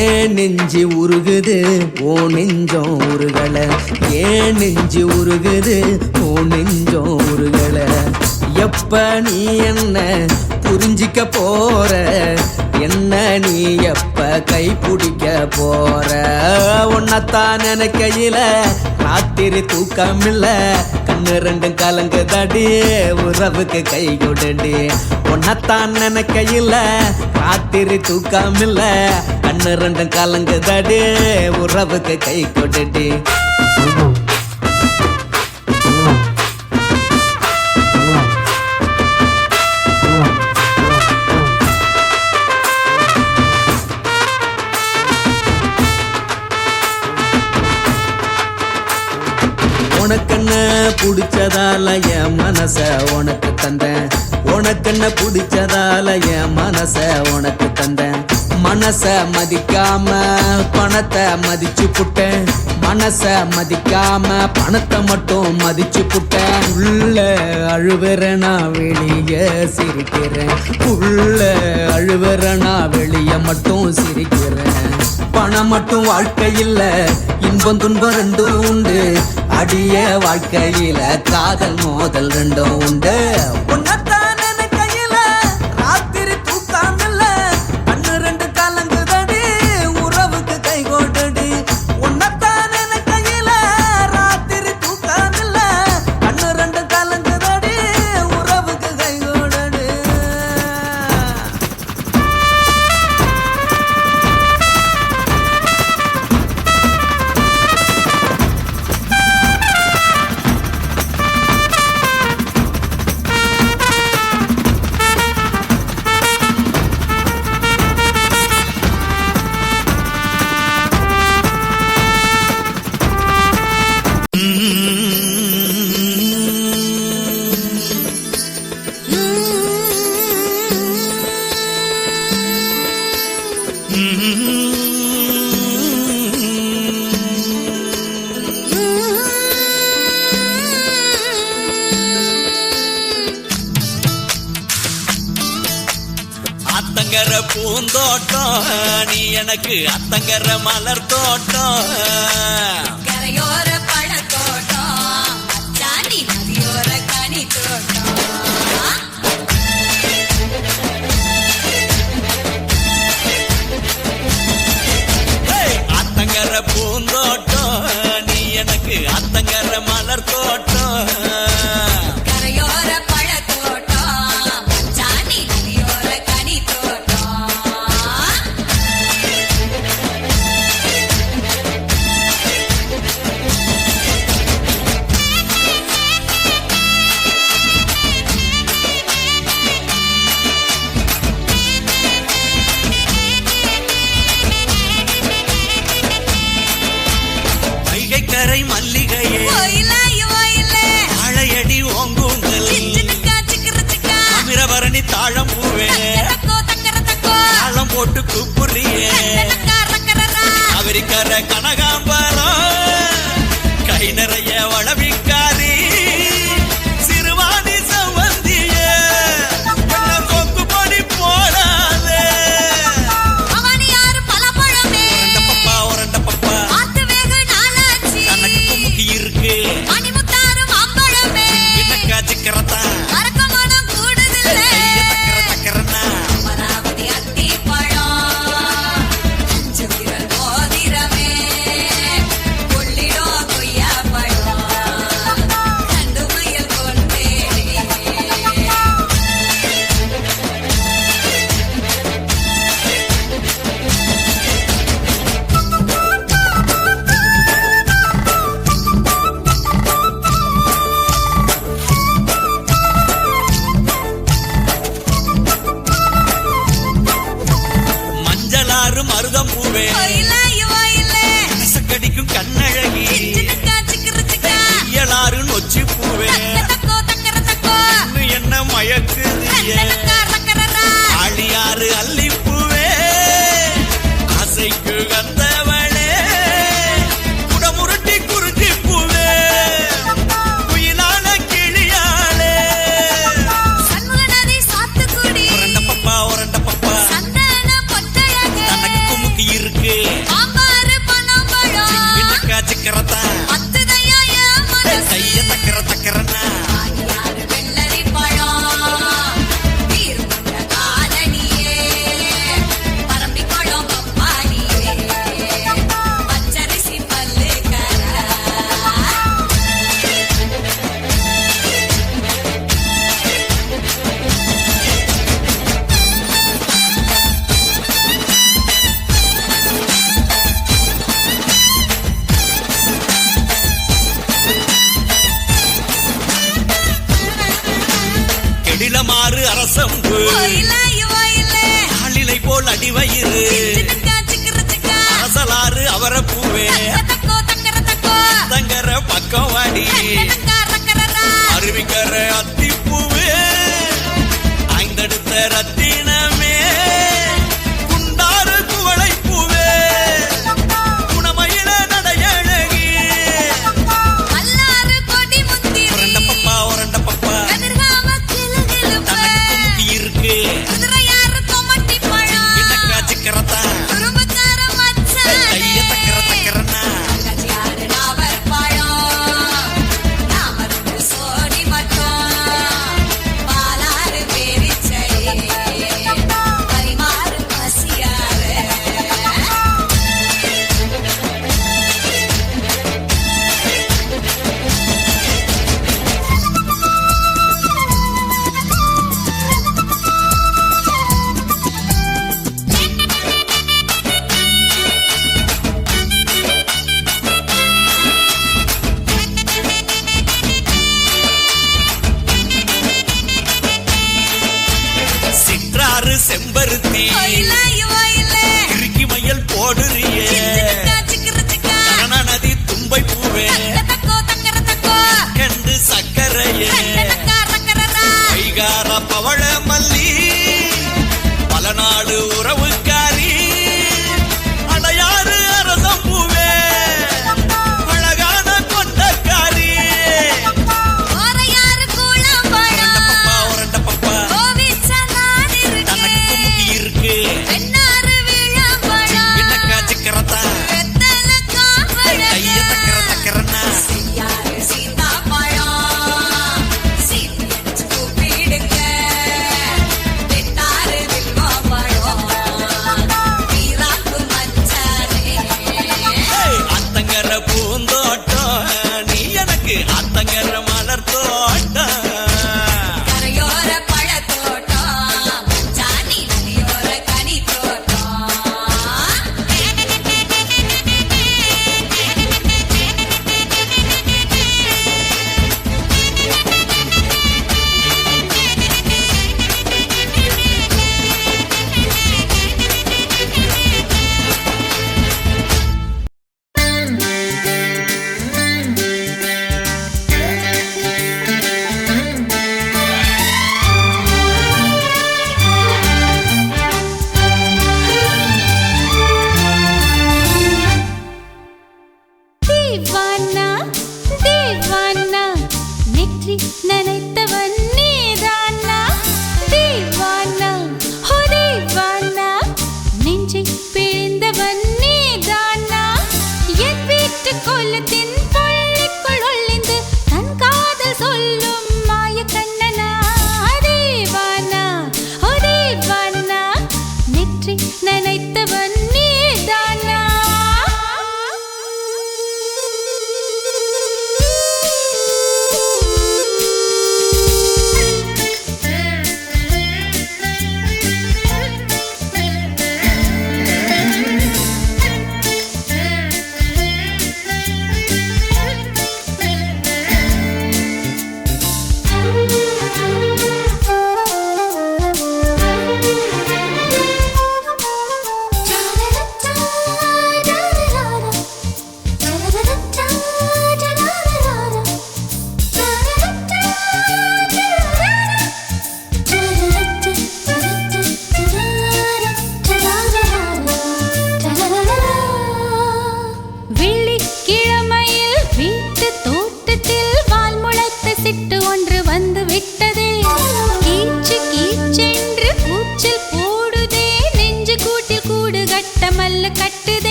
ஏன் நெஞ்சு உருகுது ஓ நெஞ்சம் உருகல ஏன் நெஞ்சு உருகுது ஓ நெஞ்சம் உருகல எப்ப நீ என்ன புரிஞ்சிக்க போற என்ன நீ எப்ப கை பிடிக்க போற உன்னத்தான் நினைக்கையில ராத்திரி தூக்கமில்ல கண்ணு ரெண்டும் கலங்குதடி உறவுக்கு கை கொடுடி உன்னத்தான் நினைக்கையில ராத்திரி தூக்கமில்ல கண்ணு ரெண்டும் கலங்குதடி உறவுக்கு கை கொடுடி உனக்கென்ன பிடிச்சதால என் மனச உனக்கு தந்தேன் உனக்கென்ன பிடிச்சதால என் மனச உனக்கு தந்தேன் மனச மதிக்காம பணத்தை மதிச்சு புட்டேன் மனச மதிக்காம பணத்தை மட்டும் மதிச்சு புட்டேன் உள்ள அழுவுற நான் வெளியே சிரிக்கிறேன் உள்ள அழுவுற நான் வெளியே மட்டும் சிரிக்கிறேன் பணம் மட்டும் வாழ்க்கையில் இன்பம் துன்பம் ரெண்டும் உண்டு அடிய வாழ்க்கையில காதல் மோதல் ரெண்டும் உண்டு உன்னத்தான் நினைக்கையில ராத்திரி தூக்கமில்ல கண்ணு ரெண்டு கலங்குதடி உறவுக்கு கை கொடுடி உன்னத்தான் நினைக்கையில ராத்திரி தூக்கமில்ல கண்ணு ரெண்டு கலங்குதடி உறவுக்கு கை கொடுடி அத்தங்கர பூந்தோட்டம் நீ எனக்கு அத்தங்கர மலர் தோட்டம் கரையோர பழத்தோட்டம் அச்சாணி நதியோர கனி தோட்டம் அத்தங்கர பூந்தோட்டம் நீ எனக்கு அத்தங்கர மலர் தோட்டம் கரையோர பழத்தோட்டம் அச்சாணி நதியோர கனி தோட்டம் வைகைக்கரை மல்லிகையே ஆழையடி ஓங்கூங்கல் அமிரபரணி தாழம் பூவே தாளம் போட்டு கூப்புறியே அவரிக்கர கனகாம்பரம் கை நிறைய வளவிக்காரி சிறுவாணி சவந்தியே கொக்கு பொடி போடாதே பப்பா உரண்ட பப்பா தனக்கு குமுக்கி இருக்கு சிக்கிறதா வசம்பு ஆளிலை போல் அடிவயிறு அரசலாறு அவரப்பூவே தங்கர பக்கம் வாடி அருவிக்கர அத்திப்பூவே ஐந்தடுத்த ரத்தினமே குண்டாறு குவளை பூவே குணமயில நடையழகி உரண்ட பப்பா தனக்கு குமுக்கி இருக்கு இன்னக்கா சிக்கரத்தா கைய தக்கர தக்கரனா செம்பருத்தி இறுக்கி மயல் போடுறியே நதி தும்பை பூவே கண்டு சக்கரையே கைகார பவள மல்லி பல நாடு உறவுக்காரி அடையாறு அரசம் பூவே அழகான கொண்டக்காரி உரண்ட பப்பா இன்னக்கா சிக்கரத்தா கைய தக்கர தக்கரனா அத்தங்கர பூந்தோட்டம் நீ எனக்கு அத்தங்கர மலர் தோட்டம்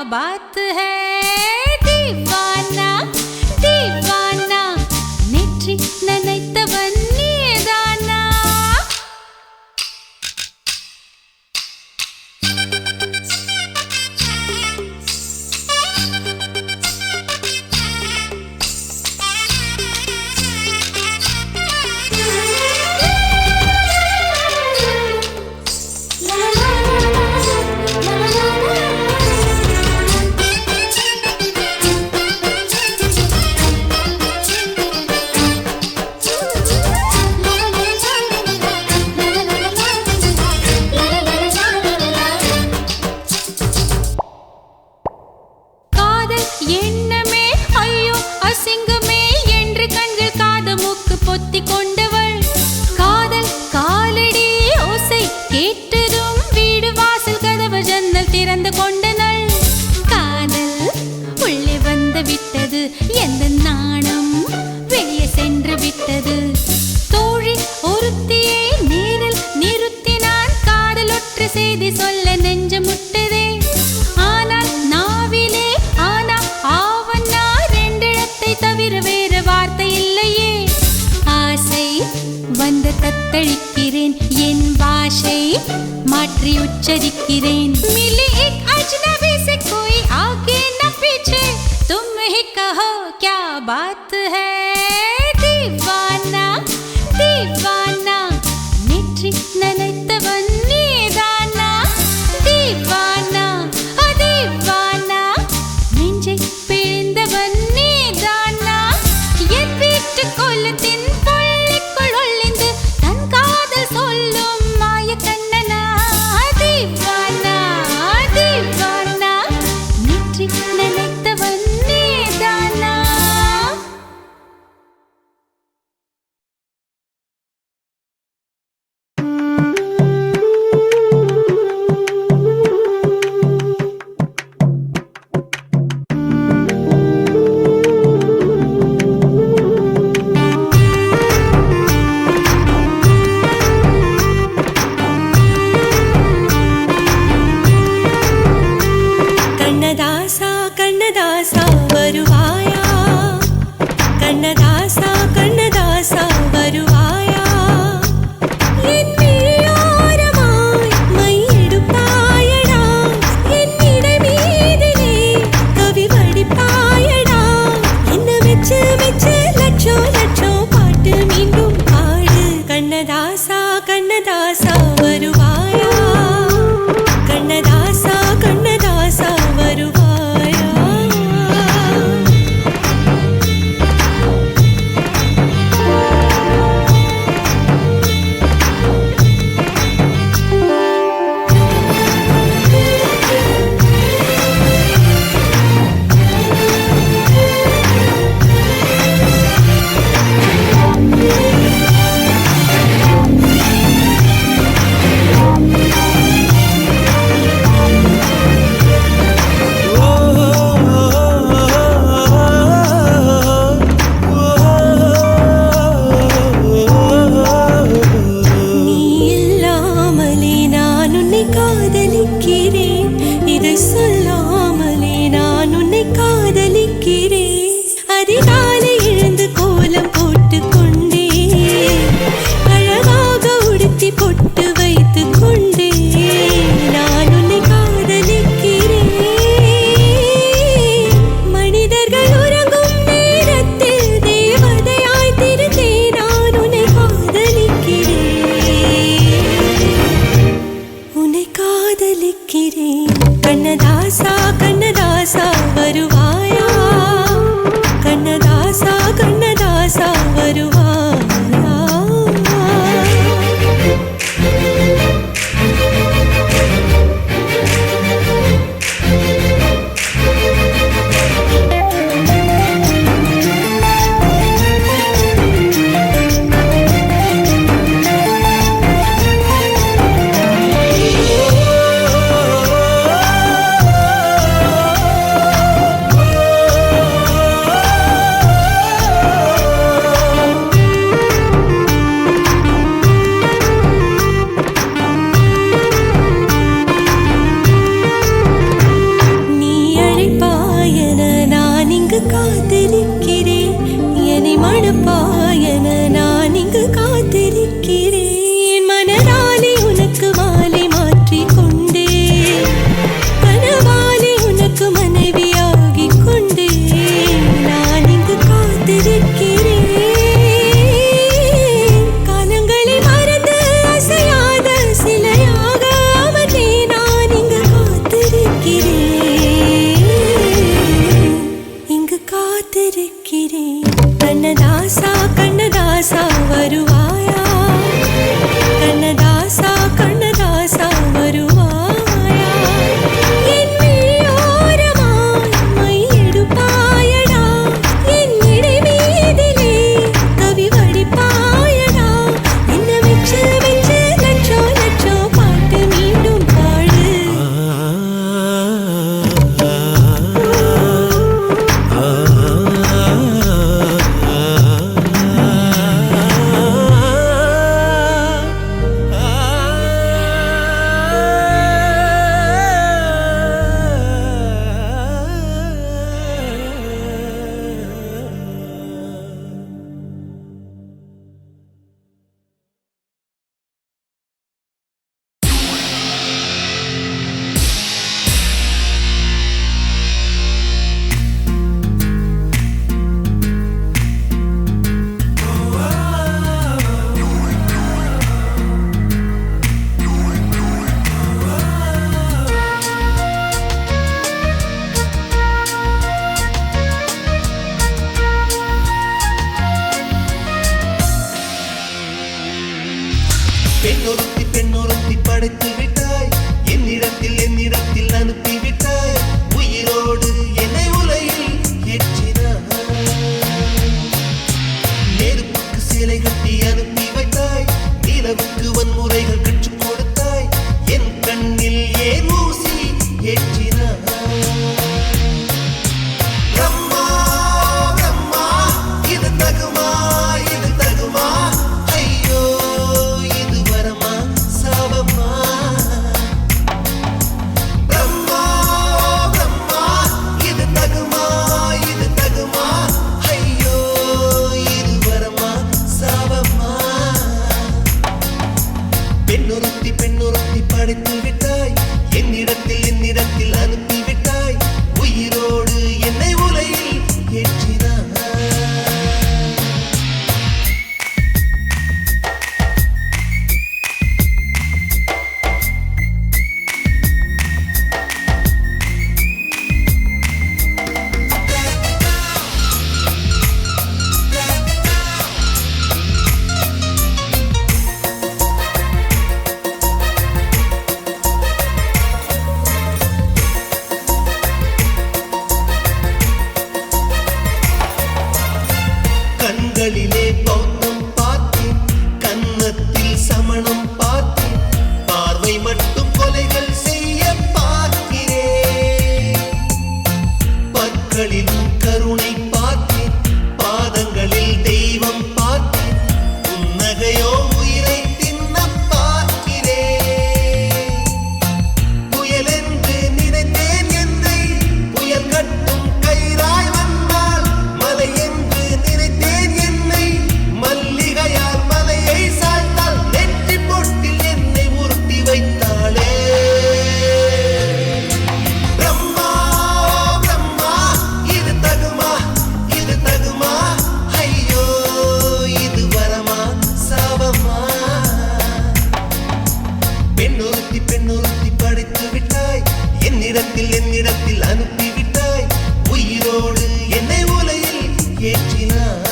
बात है दीवाना दीवाना மாற்றி உச்சரிக்கிறேன். मिली एक अजनबी से कोई आगे न पीछे, तुम ही कहो क्या बात है. दीवाना दीवाना नेற்றி நினைத்தவன் நீதானா. दीवाना दीवाना நெஞ்சை பிழிந்தவன் நீதானா. என் வீட்டு கொல்லத்தின் பள்ளிக்குள் ஒளிந்து தன் காதல் சொல்லும் மாய கண்ணனா. दीवाना दीवाना நெற்றி நினைத்தவன் நீதானா. கண்ணதாசா கண்ணதாசா வருவாயா, கண்ணதாசா கண்ணதாசா வருவாயா, என் விழியோரமாய் மையெடுப்பாயடா, என் இடை மீதிலே கவி வடிப்பாயடா, என்ன வெச்சு வெச்சு லட்சம் லட்சம் பாட்டு மீண்டும் பாடு. கண்ணதாசா கண்ணதாசா வருவாயா, கண்ணதாசா கண்ணதாசா வருவாயா. நீ இல்லாமலே நான் உன்னை காதலிக்கிறேன், இதை சொல்லாமலே நான் உன்னை காதலிக்கிறேன். அதிகாலை எழுந்து கோலம் போட்டு கொண்டே, அழகாக உடுத்தி பொட்டு வைத்து கொண்டே நான் உன்னை காதலிக்கிறேன். மனிதர்கள் உறங்கும் நேரத்தில் தேவதையாய் திருந்தே நான் உன்னை காதலிக்கிறேன், உன்னை காதலிக்கிறேன். கண்ணதாசா கண்ணதாசா வருவாயா, கண்ணதாசா கண்ணதாசா வருவாயா. நீ அழைப்பாயன நான் இங்கு காத்திருக்கிறேன், என்னை மணப்பாயன நான் இங்கு காத்திருக்கிறேன். மனதாலே உனக்கு மாலை மாற்றிக் கொண்டே, கனவாலே உனக்கு மனைவியாகிக் கொண்டே நான் இங்கு காத்திருக்கிறேன். காலங்களை மறந்து அசையாத சிலையாக அவனே நான் இங்கு காத்திருக்கிறேன், இங்கு காத்திருக்கிறேன். கண்ணதாசா கண்களிலே பௌத்தம் பார்த்தேன், கன்னத்தில் சமணம் பார்த்தேன், பார்வை மட்டும் கொலைகள் செய்ய பார்க்கிறேன். பற்களிலும் கருணை பார்த்தேன், பாதங்களில் தெய்வம் பார்த்தேன், புன்னகையோ உயிரை தின்ன பார்க்கிறேன். புயல் என்று நினைத்தேன் என்னை, புயல் கட்டும் கயிறாய் வந்தால், மலை என்று நினைத்தேன் என்னை, மல்லிகையால் மலையை சாய்த்தால், நெற்றி பொட்டில் என்னை உருட்டி வைத்தாளே. பிரம்மா பிரம்மா, இது தகுமா, இது தகுமா, ஐயோ இது வரமா சாபமா. பெண்ணொருத்தி பெண்ணொருத்தி படைத்து விட்டாய், என்னிடத்தில் அனுப்பி விட்டாய், உயிரோடு என்னை உலையில் ஏற்றினாய்.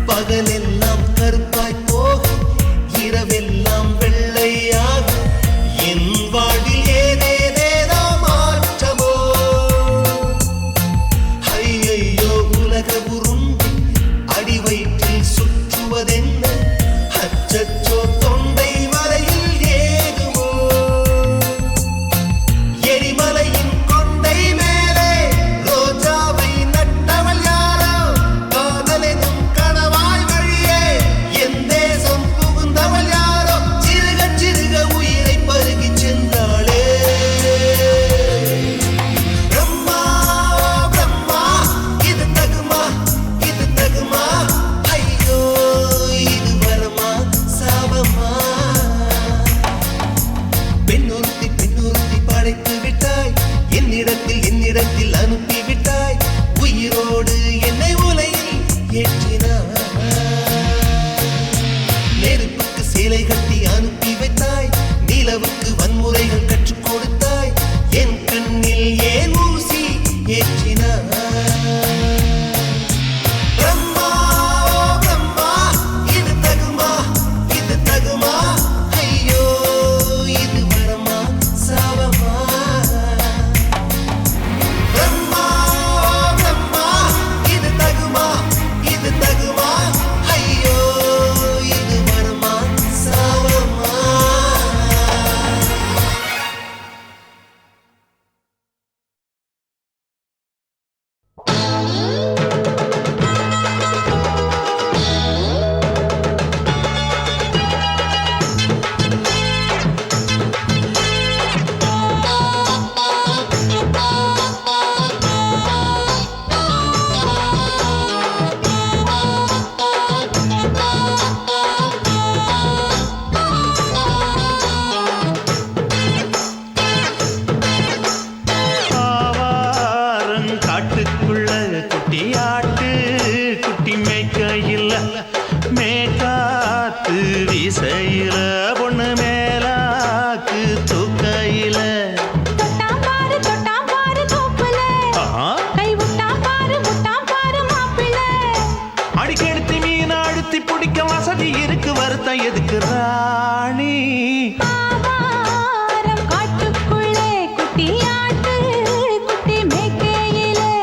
பகலெல்லாம் கருப்பாய் போக, இரவெல்லாம் வெள்ளையாக, என் வாழ்வில் ஏதேதேதோ மாற்றமோ. ஐயையோ உலக உருண்டு அடி வயிற்றில் சுற்றுவதென்ன, அச்சச்சோ தொண்டை வரையில் ஏகுமோ. எரிமலையின் கொண்டை மேலே ரோஜாவை நட்டவள் யாரோ, காதலெனும் கணவாய் வழியே என் தேசம் புகுந்தவள் யாரோ, சிறுக சிறுக உயிரை பருகிச் சென்றாளே. பிரம்மா பிரம்மா, இது தகுமா, இது தகுமா, ஐயோ இது வரமா சாபமா. பெண்ணொருத்தி பெண்ணொருத்தி படைத்து விட்டாய், என்னிடத்தில் அனுப்பி விட்டாய், உயிரோடு என்னை உலையில் ஏற்றினாய். நெருப்புக்கு சேலை கட்டி அனுப்பி வைத்தாய், நிலவுக்கு வன்முறைகள் கற்றுக் கொடுத்தாய், என் கண்ணில் ஏன் ஊசி ஏற்றினாய். பிரம்மா பிரம்மா, இது தகுமா, இது தகுமா, ஐயோ இது வரமா சாபமா. பிரம்மா பிரம்மா, இது தகுமா, இது தகுமா, ஐயோ இது வரமா சாபமா. காட்டுக்குள்ள குட்டியாட்டு குட்டி மேய்க்கையில் மேற்காத்து வீசையில பொண்ணு மேலாக்கு தூக்கையில தொட்டாம் பாரு தோப்புல, கை விட்டாம் பாரு மாப்பிள்ளை. அடிக்கெடுத்து மீன் அழுத்தி பிடிக்க வசதி இருக்கு, வருத்தம் எதுக்கு ராணி. ஆவாரம் காட்டுக்குள்ளே குட்டியாட்டு குட்டி மேய்க்கையிலே,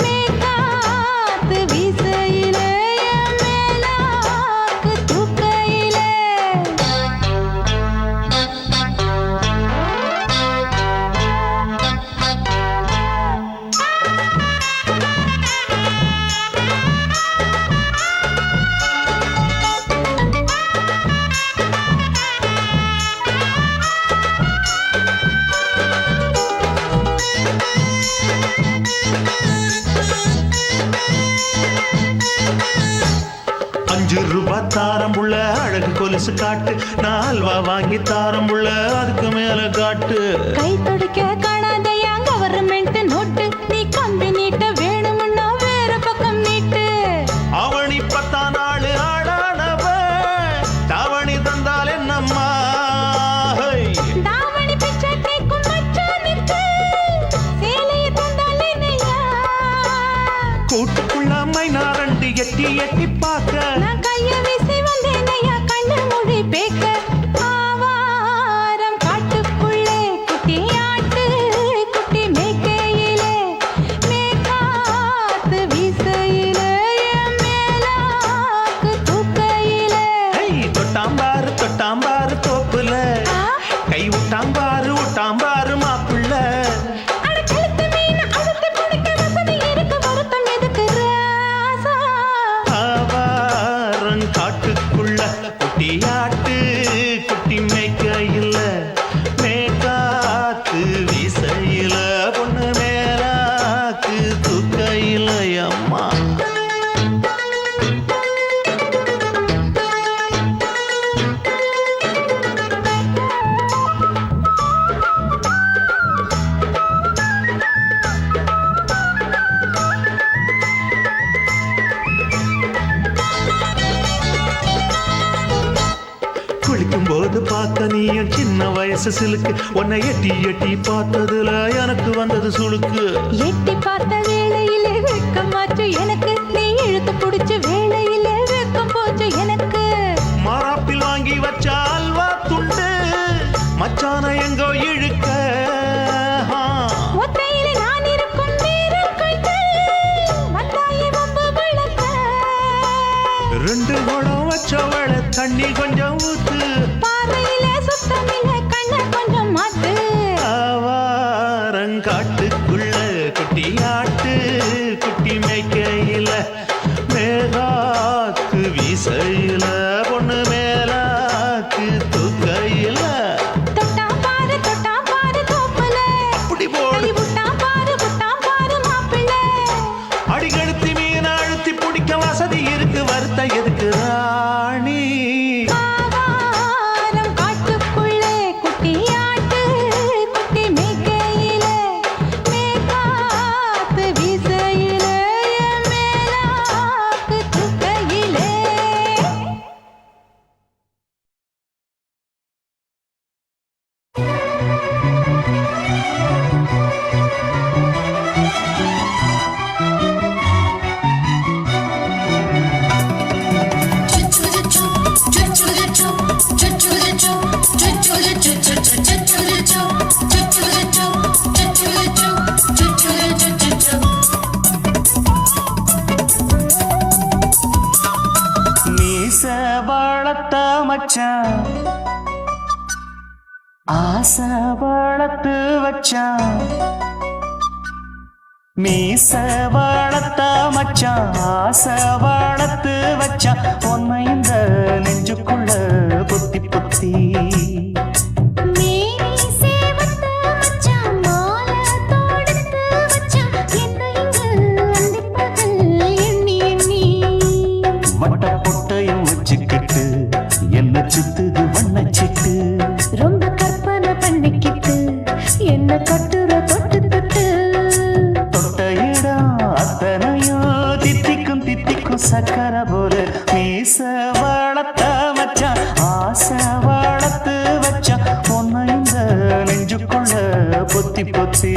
மேற்காத்து வீசையிலே என் மேலாக்கு தூக்கையிலே. ₹5 தாரம்புள்ள அழகு கொலுசு காட்டு, 4 வாங்கி தாரம்புள்ள அதுக்கு மேல காட்டு. கை துடிக்க காணாதையா கவர சின்ன வயசு சிலுக்கு உன்னை எட்டி எட்டி பார்த்ததுல எனக்கு வந்தது சுளுக்கு எட்டி பார்த்த வேளையிலே வெட்கமாச்சு எனக்கு நீ இழுத்து பிடிச்ச வேளையிலே வெட்கம் போச்சு எனக்கு மாறாப்பில் வாங்கி வச்ச அல்வா துண்டு மச்சான எங்கோ இழுக்க ஒத்தையிலே நான் இருக்கும் நேரம் கண்டு வந்தாயே வம்பு வளர்க்க ரெண்டு குடம் வச்சவள தண்ணி கொஞ்சம் ஊத்து பார்வையிலே சுத்தமில்லை கண்ண கொஞ்சம் மாத்து ஆவாரங்காட்டுக்குள்ள குட்டி ஆட்டு குட்டி மேய்க்கையில மேலாக்கு வீசையில பொண்ணு மேலாக்கு தூக்கையில தொட்டா பாரு தோப்புல அப்படி போடு விட்டா பாரு மாப்பிள்ளை அடிகழுத்தி மீன் அழுத்தி பிடிக்க வசதி இருக்கு வருத்த எதுக்கு ராணி ஆவாரம் காட்டுக்குள்ளே குட்டியாட்டு குட்டி மேய்க்கையில மேற்காத்து வீசையில மேலாக்கு தூக்கையிலே மீச வளர்த்த மச்சான் ஆசை வளர்த்து வச்சான் மீச வளர்த்த மச்சான் ஆசை வளர்த்து வச்சான் உன்னை இந்த நெஞ்சுக்குள்ள பொத்தி பொத்தி மேனி சேவத்த மச்சான் மாலை தோடுத்து வச்சான் என்ன இங்கு அந்திப்பகல் எண்ணி எண்ணி வட்ட பொட்டையும் வச்சுக்கிட்டு என்ன சுத்துது வண்ணச்சிட்டு ரொம்ப கற்பனை பண்ணிக்கிட்டு என்ன கட்டுற தொட்டு தொட்டு தொட்ட இடம் அத்தனையும் தித்திக்கும் சக்கர போல மீச வளர்த்த மச்சான் ஆசை வளர்த்து வச்சான் உன்னை இந்த நெஞ்சுக்குள்ள பொத்தி பொத்தி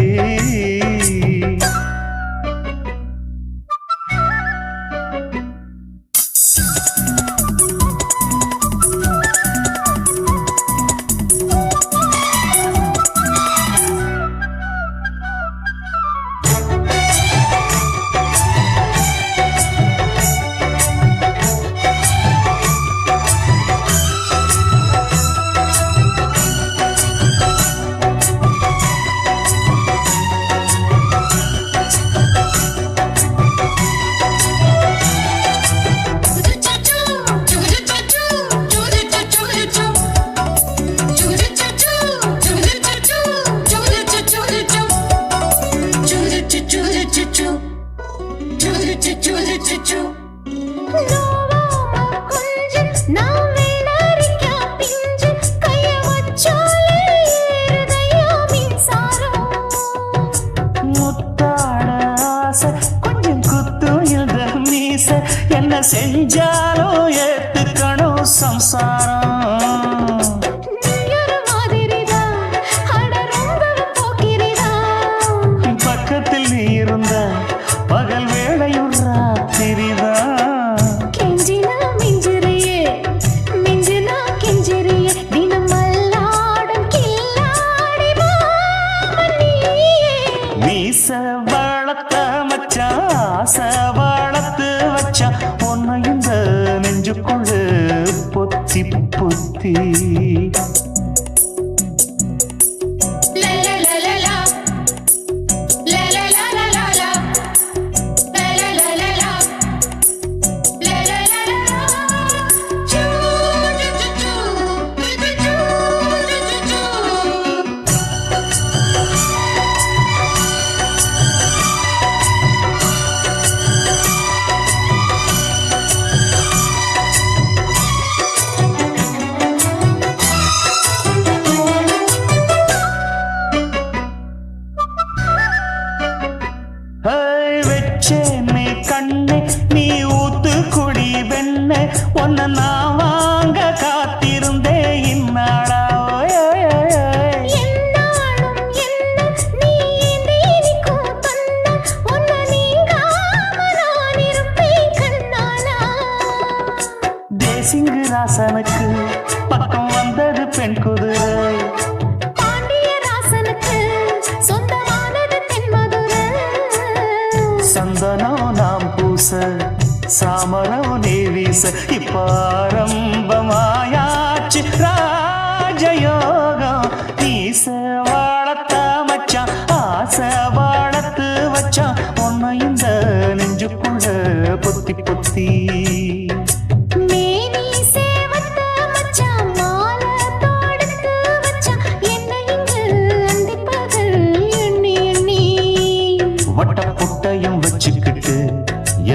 என்ன செஞ்சாலும் ஏத்துக்கணும் சம்சாரம் பக்கத்தில் நீ இருந்த பகல் வேளையும் ராத்திரிதான் மீச வளர்த்த மச்சான் ஆசை வளர்த்து வச்சான் உன்னை இந்த நெஞ்சுக்குள்ள பொத்தி பொத்தி குதிரை பாண்டிய ராசனுக்கு சொந்தமானது தென்மதுரை சந்தனம் நாம் பூச சாமரம் நீ வீச இப்ப ஆரம்பமாயாச்சு ராஜயோகம் நீச வாழத்த மச்சான் ஆசை வாழத்து வச்சான் உன்னை இந்த நெஞ்சுக்குள்ள பொத்தி பொத்தி மேனி சேவத்த மச்சான் மாலை தோடுத்து வச்சான் என்னை இங்கு அந்திப்பகல் எண்ணி எண்ணி வட்ட புட்டையும் வச்சுக்கிட்டு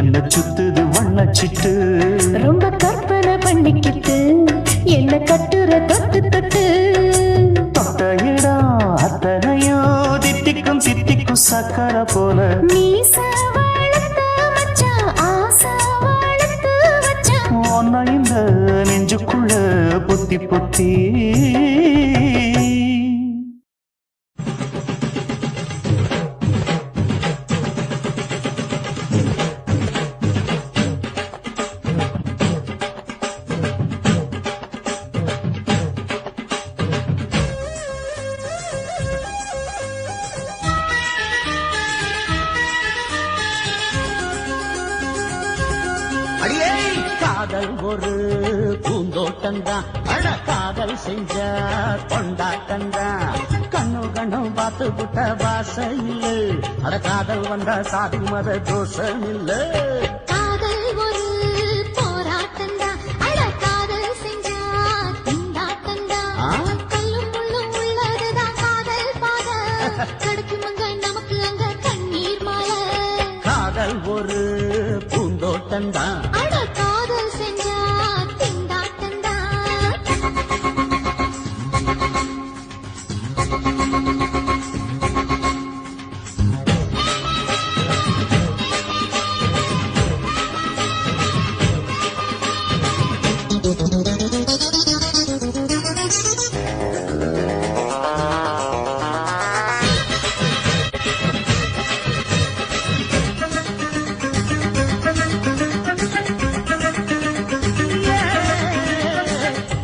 என்ன சுத்துது வண்ணச்சிட்டு ரொம்ப கற்பனை பண்ணிக்கிட்டு என்ன கட்டுற தொட்டு தொட்டு தொட்ட இடம் அத்தனையோ தித்திக்கும் தித்திக்கும் சக்கரை போல மீச வளர்த்த மச்சான் ஆசை வளர்த்து வச்சான் உன்னை இந்த நெஞ்சுக்குள்ள பொத்தி பொத்தி காதல் ஒரு பூந்தோட்டந்தான் அட காதல் செஞ்ச கொண்டாட்டந்தான் கண்ணு கண்ணும் பார்த்து புட்ட வாசம் இல்ல அட காதல் வந்தா சாதி மத தோஷம் இல்ல காதல் ஒரு போராட்டம்தான் அட காதல் செஞ்சா திண்டாட்டம்தான் கல்லும் முள்ளும் உள்ளதுதான் காதல் பாத கிடைக்குமங்க நமக்கு அங்க கண்ணீர் மாலை காதல் ஒரு பூந்தோட்டந்தான் அட காதல் செஞ்சா திண்டாட்டம்தான்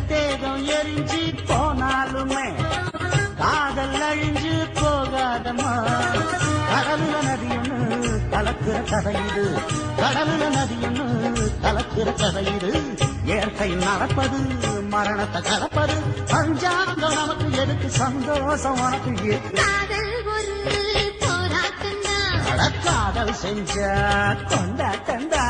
தேகம் எரிஞ்சு போனாலுமே காதல் அழிஞ்சு போகாதம்மா கடலுல நதியொன்னு கலக்குற கதையுது கடலுல நதியொன்னு கலக்குற கதையுது இயற்கை நடப்பது மரணத்தை கலப்பது பஞ்சாங்கம் நமக்கு எதுக்கு சந்தோஷம் உனக்கு எதுக்கு காதல் ஒரு போராட்டம்தான் அட காதல் செஞ்ச கொண்டாட்டந்தா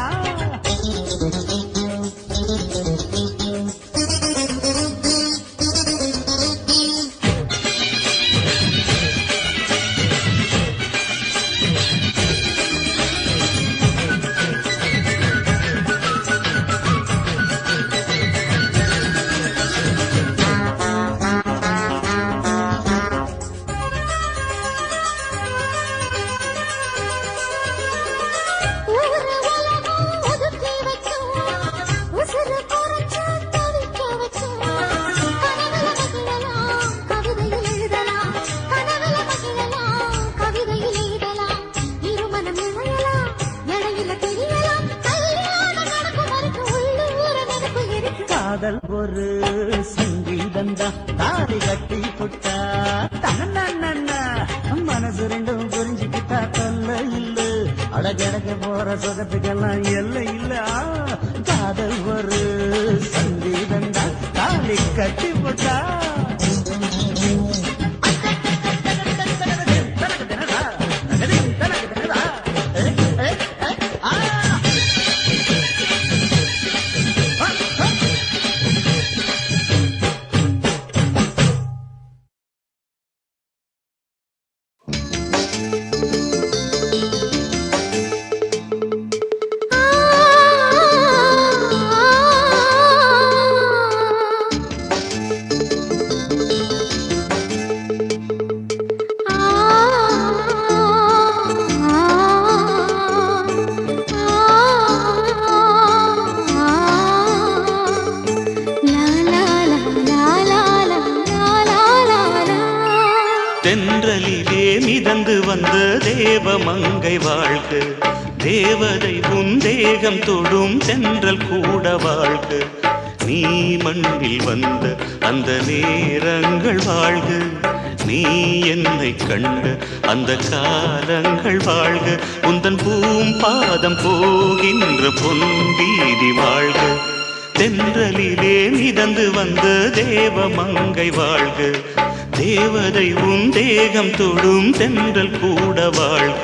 ஊரு உலகம் ஒதுக்கி வைக்கும் உசுர குறைச்சு தவிக்க வச்சும் கனவுல மகிழலாம் கவிதையில் எழுதலாம் கனவுல மகிழலாம் கவிதையில் எழுதலாம் இருமனம் இணையலாம் இடையில தெரியலாம் கல்யாணம் நடக்கும் வரைக்கும் உள்ளூர நினைப்பு இருக்கு காதல் ஒரு சங்கீதந்தா தாடி கட்டி புட்டா தன்னா மனசு ரெண்டும் புரிஞ்சுக்கிட்டா தொல்ல இல்ல அடகடக போற சுகத்துக்கெல்லாம் எல்லை இல்ல காதல் ஒரு சங்கீதந்தா தாடி கட்டி புட்டா தென்றலிலே மிதந்து வந்த தேவமங்கை வாழ்க தேவதை உன் தேகம் தொடும் தென்றல் கூட வாழ்க நீ மண்ணில் வந்த அந்த நேரங்கள் வாழ்க, நீ என்னை கண்ட அந்த காலங்கள் வாழ்க, உந்தன் பூம்பாதம் போகின்ற பொன்வீதி வாழ்க, தென்றலிலே மிதந்து வந்த தேவ மங்கை வாழ்க, தேவதை உன் தேகம் தொடும் தென்றல் கூட வாழ்க.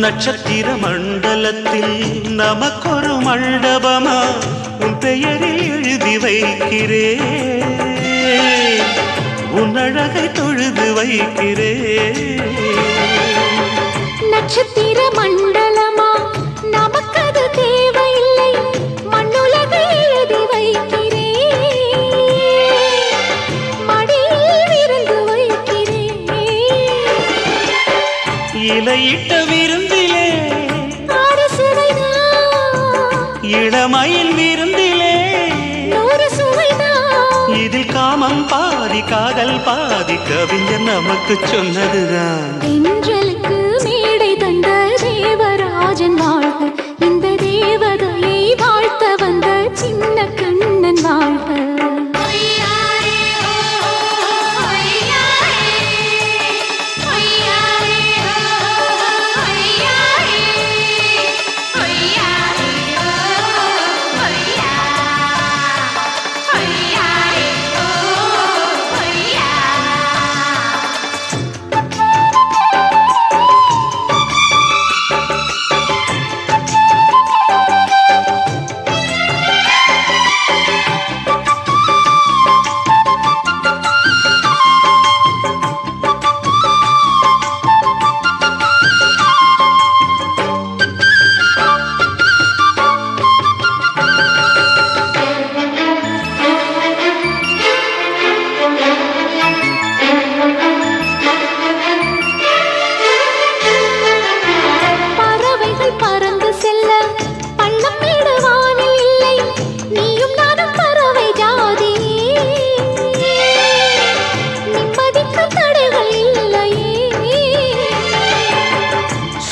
நட்சத்திர மண்டலத்தில் நமக்கொரு மண்டபமா உன் பெயரில் எழுதி வைக்கிறேன், உன் அழகை தொழுது வைக்கிறேன். நட்சத்திர மண்டலமா நமக்கது தேவையில்லை, மண்ணுலகை எழுதி வைக்கிறேன், மடியில் விருந்து வைக்கிறேன். இலையிட்ட விருந்திலே இளமயில் விருந்திலே நூறு சுவைதான், இதில் காமம் பாதி காதல் பாதி கவிஞர் நமக்கு சொன்னதுதான். தென்றலுக்கு மேடை தந்த தேவராஜன் வாழ்க, இந்த தேவதையை வாழ்த்த வந்த சின்ன கண்ணன் வாழ்க.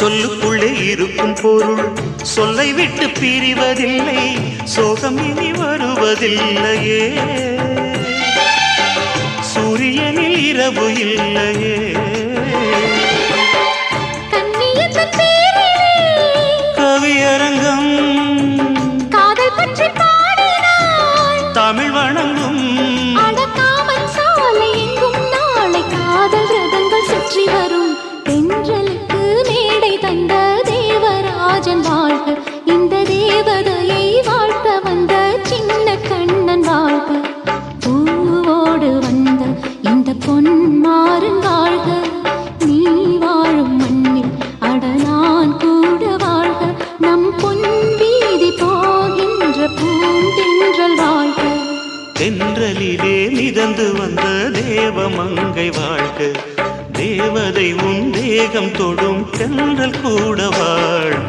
சொல்லுக்குள்ளே இருக்கும் பொருள் சொல்லை விட்டு பிரிவதில்லை, சோகம் இனி வருவதில்லையே, சூரியனில் இரவு இல்லையே. கவியரங்கம் காதல் பற்றி பாடினாள், தமிழ் வணங்கும் அடக்காமன் சாலை எங்கும் நாளை காதல் ரதங்கள் சுற்றி வரும். தென்றலுக்கு மேடை தந்த தேவராஜன் வாழ்க, இந்த தேவதையை வாழ்த்த வந்த சின்ன கண்ணன் வாழ்க. பூவோடு வந்த இந்த பொன்மாறன் வாழ்க, நீ வாழும் மண்ணில் அடலான் கூட வாழ்க, நம் பொன் வீதி போகின்ற பூந்தென்றல் வாழ்க. தென்றலிலே மிதந்து வந்த தேவமங்கை வாழ்க, தேவதை உன் தேகம் தொடும் தென்றல் கூட வாழ்க.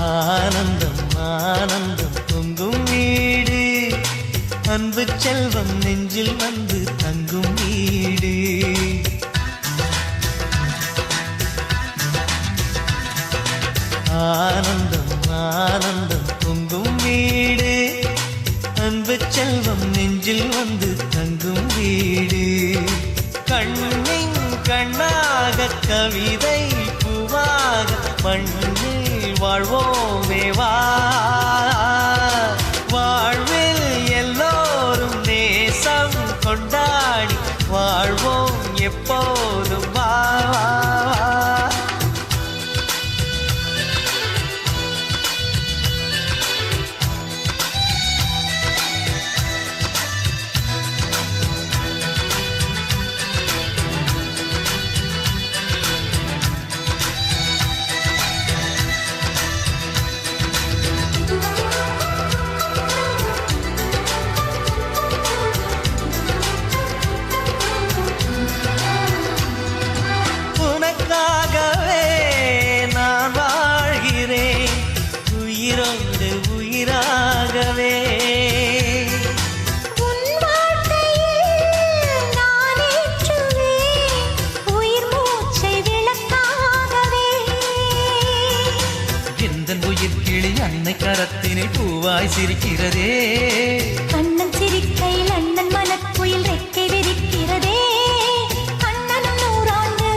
ஆனந்தம் ஆனந்தம் பொங்கும் வீடு, அன்பு செல்வம் நெஞ்சில் வந்து தங்கும் வீடு. ஆனந்தம் ஆனந்தம் பொங்கும் வீடு அன்பு செல்வம் நெஞ்சில் வந்து தங்கும் வீடு கண்ணின் கண்ணாக கவிதை பூவாக மண்ணில் வாழ்வோமே வா வாழ்வில் எல்லோரும் நேசம் கொண்டாடி வாழ்வோம் எப்போதும் வா உயிராகவே உன் வாழ்க்கையில் நான் ஏற்றுவேன் உயிர் மூச்சை விளக்காகவே எந்தன் உயிர் கிளி அன்னை கரத்தினில் பூவாய் சிரிக்கிறதே கண்ணன் சிரிக்கையில் அண்ணன் மனக்குயில் ரெக்கை விரிக்கிறதே அண்ணனும் நூறாண்டு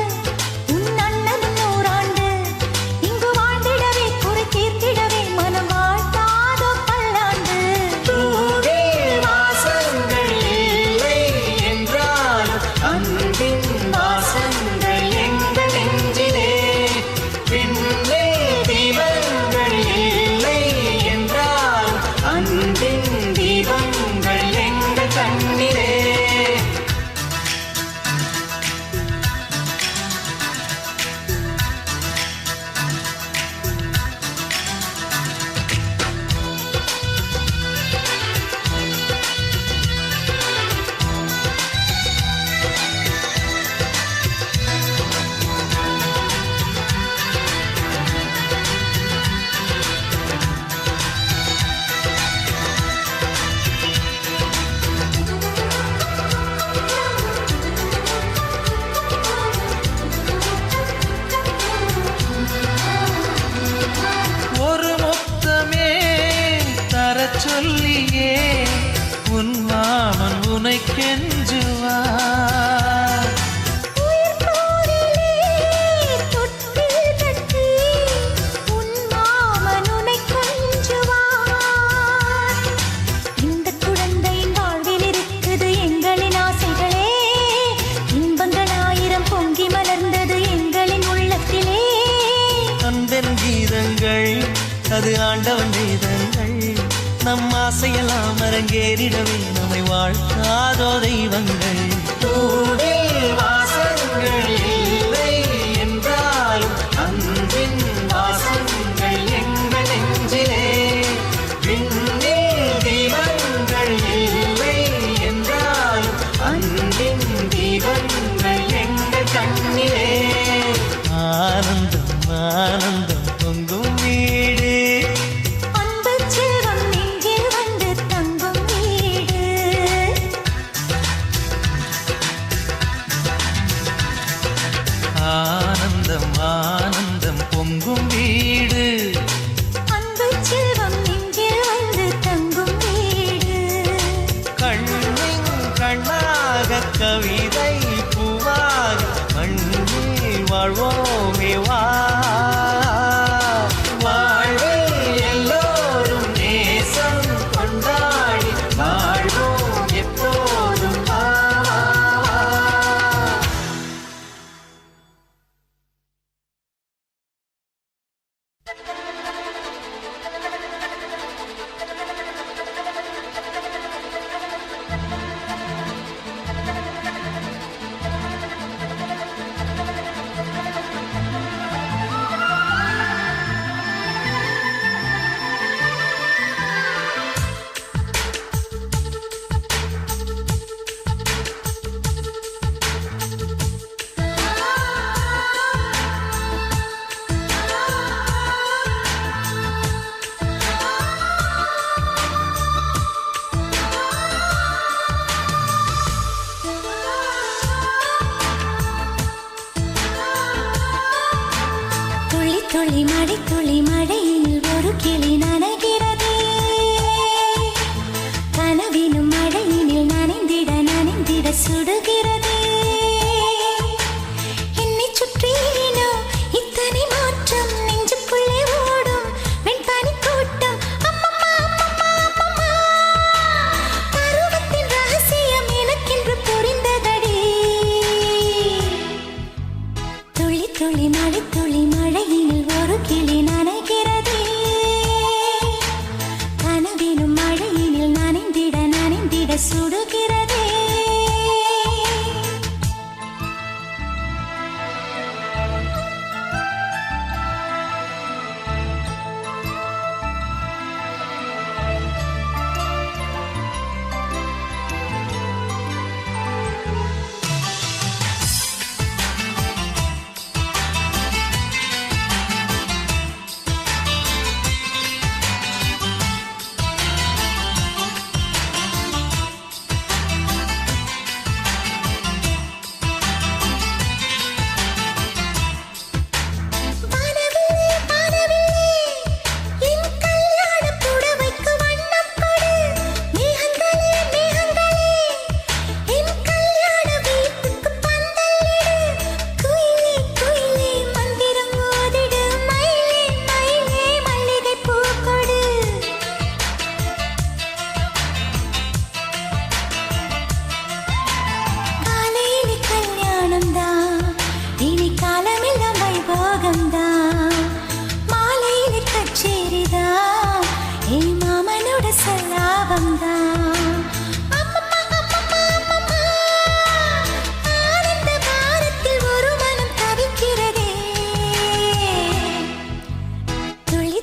உன் அண்ணனும் நூறாண்டு இங்கு வாழ்ந்திடவே குறை தீர்த்திடவே மனம் வாழ்த்தாதோ பல்லாண்டு வாசங்கள் இல்லை என்றாலும் அன்பின் வாசங்கள் எங்கள் நெஞ்சிலே பின்னே தீபங்கள் இல்லை என்றாலும் அன்பின் தீபங்கள் எங்கள் கண்ணிலே ஒரு முத்தமே தரச் சொல்லியே உன் மாமன் உனை கெஞ்சுவார் உயிர் கோவிலே தொட்டில் கட்டி உன் மாமன் உன்னை கொஞ்சுவார் இந்த குழந்தையின் வாழ்வில் இருக்குது எங்களின் ஆசைகளே இன்பங்கள் ஆயிரம் பொங்கி மலர்ந்தது எங்களின் உள்ளத்திலே அன்பென் கீதங்கள் அது ஆண்டவன் வேதங்கள் நம் ஆசையெல்லாம் அரங்கேறிடவே நம்மை வாழ்த்தாதோ தெய்வங்கள் தூடில் வாசங்கள் இல்லை என்றாலும் அன்பின் வாசங்கள் எங்கள் நெஞ்சிலே விண்ணில் தீபங்கள் இல்லை என்றாலும் அன்பின் தீபங்கள் எங்கள் கண்ணிலே ஆனந்தம் ஆனந்தம் பொங்கும் வீடு அன்பு செல்வம் நெஞ்சில் வந்து தங்கும் வீடு ஆனந்தம் ஆனந்தம் பொங்கும் வீடு அன்பு செல்வம் நெஞ்சில் வந்து தங்கும் வீடு கண்ணின் கண்ணாக கவிதை பூவாக மண்ணில் வாழ்வோமே வா வாழ்வில் எல்லோரும் நேசம் கொண்டாடி வாழ்வோம் எப்போதும் வா சொல்ல வந்தான். ஆனந்த பாரத்தில் ஒரு மனம் தவிக்கிறதே. துளி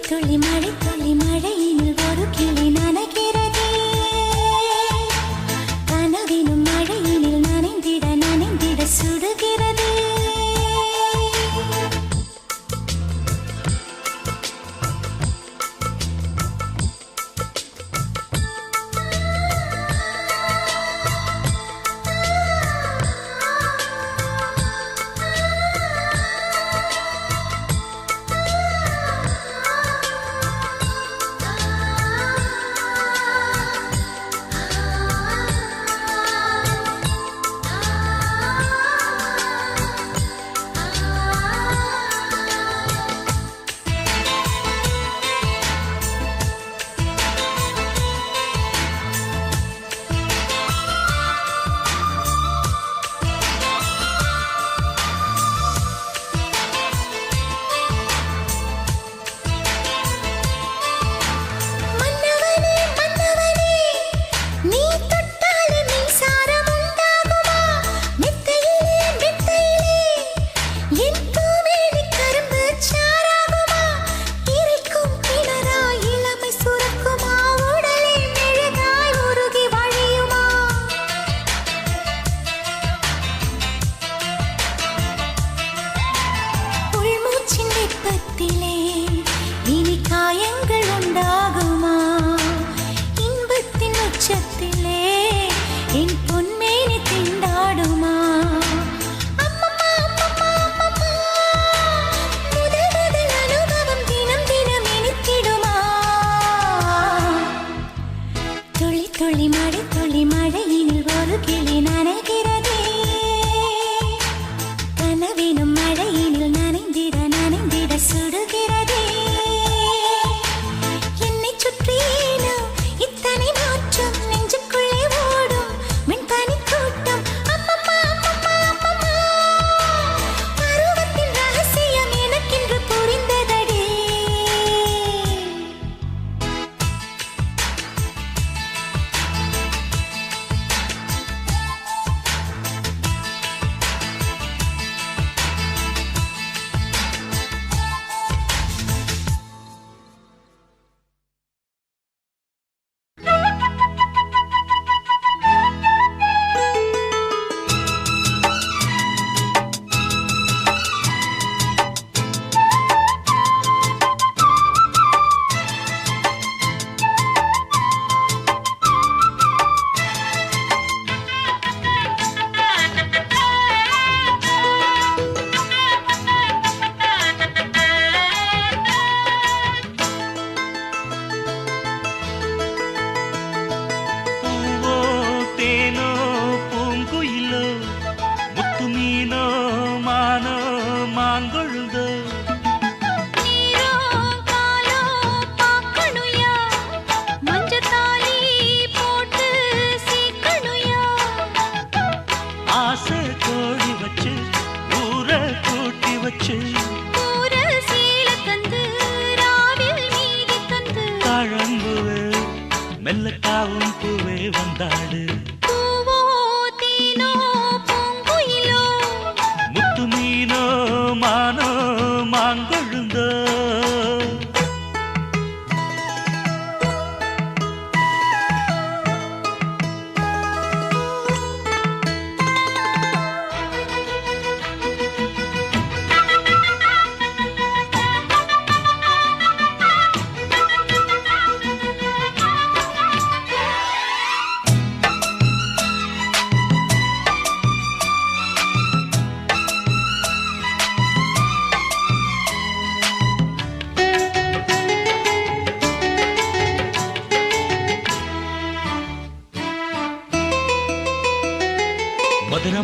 துளி மழையினில் ஒரு கிளி நனைகிறதே. கனவினும் மழையினில் நனைந்திட சுடுகிறதே. துளி மழையினில் ஒரு கிளி நனைகிறதே. கனவினும் மழையினில் நனைந்திட சுடுகிறதே. என்னை சுற்றியேனோ இத்தனை மாற்றம், நெஞ்சுக்குள்ளே ஓடும் மின்பனி கூட்டம். பருவத்தின் ரகசியம் எனக்கென்று புரிந்ததடே. மெல்லக்காவும் பூவே வந்தாடு. முத்து மீனோ மானோ மாங்கொழுந்தோ.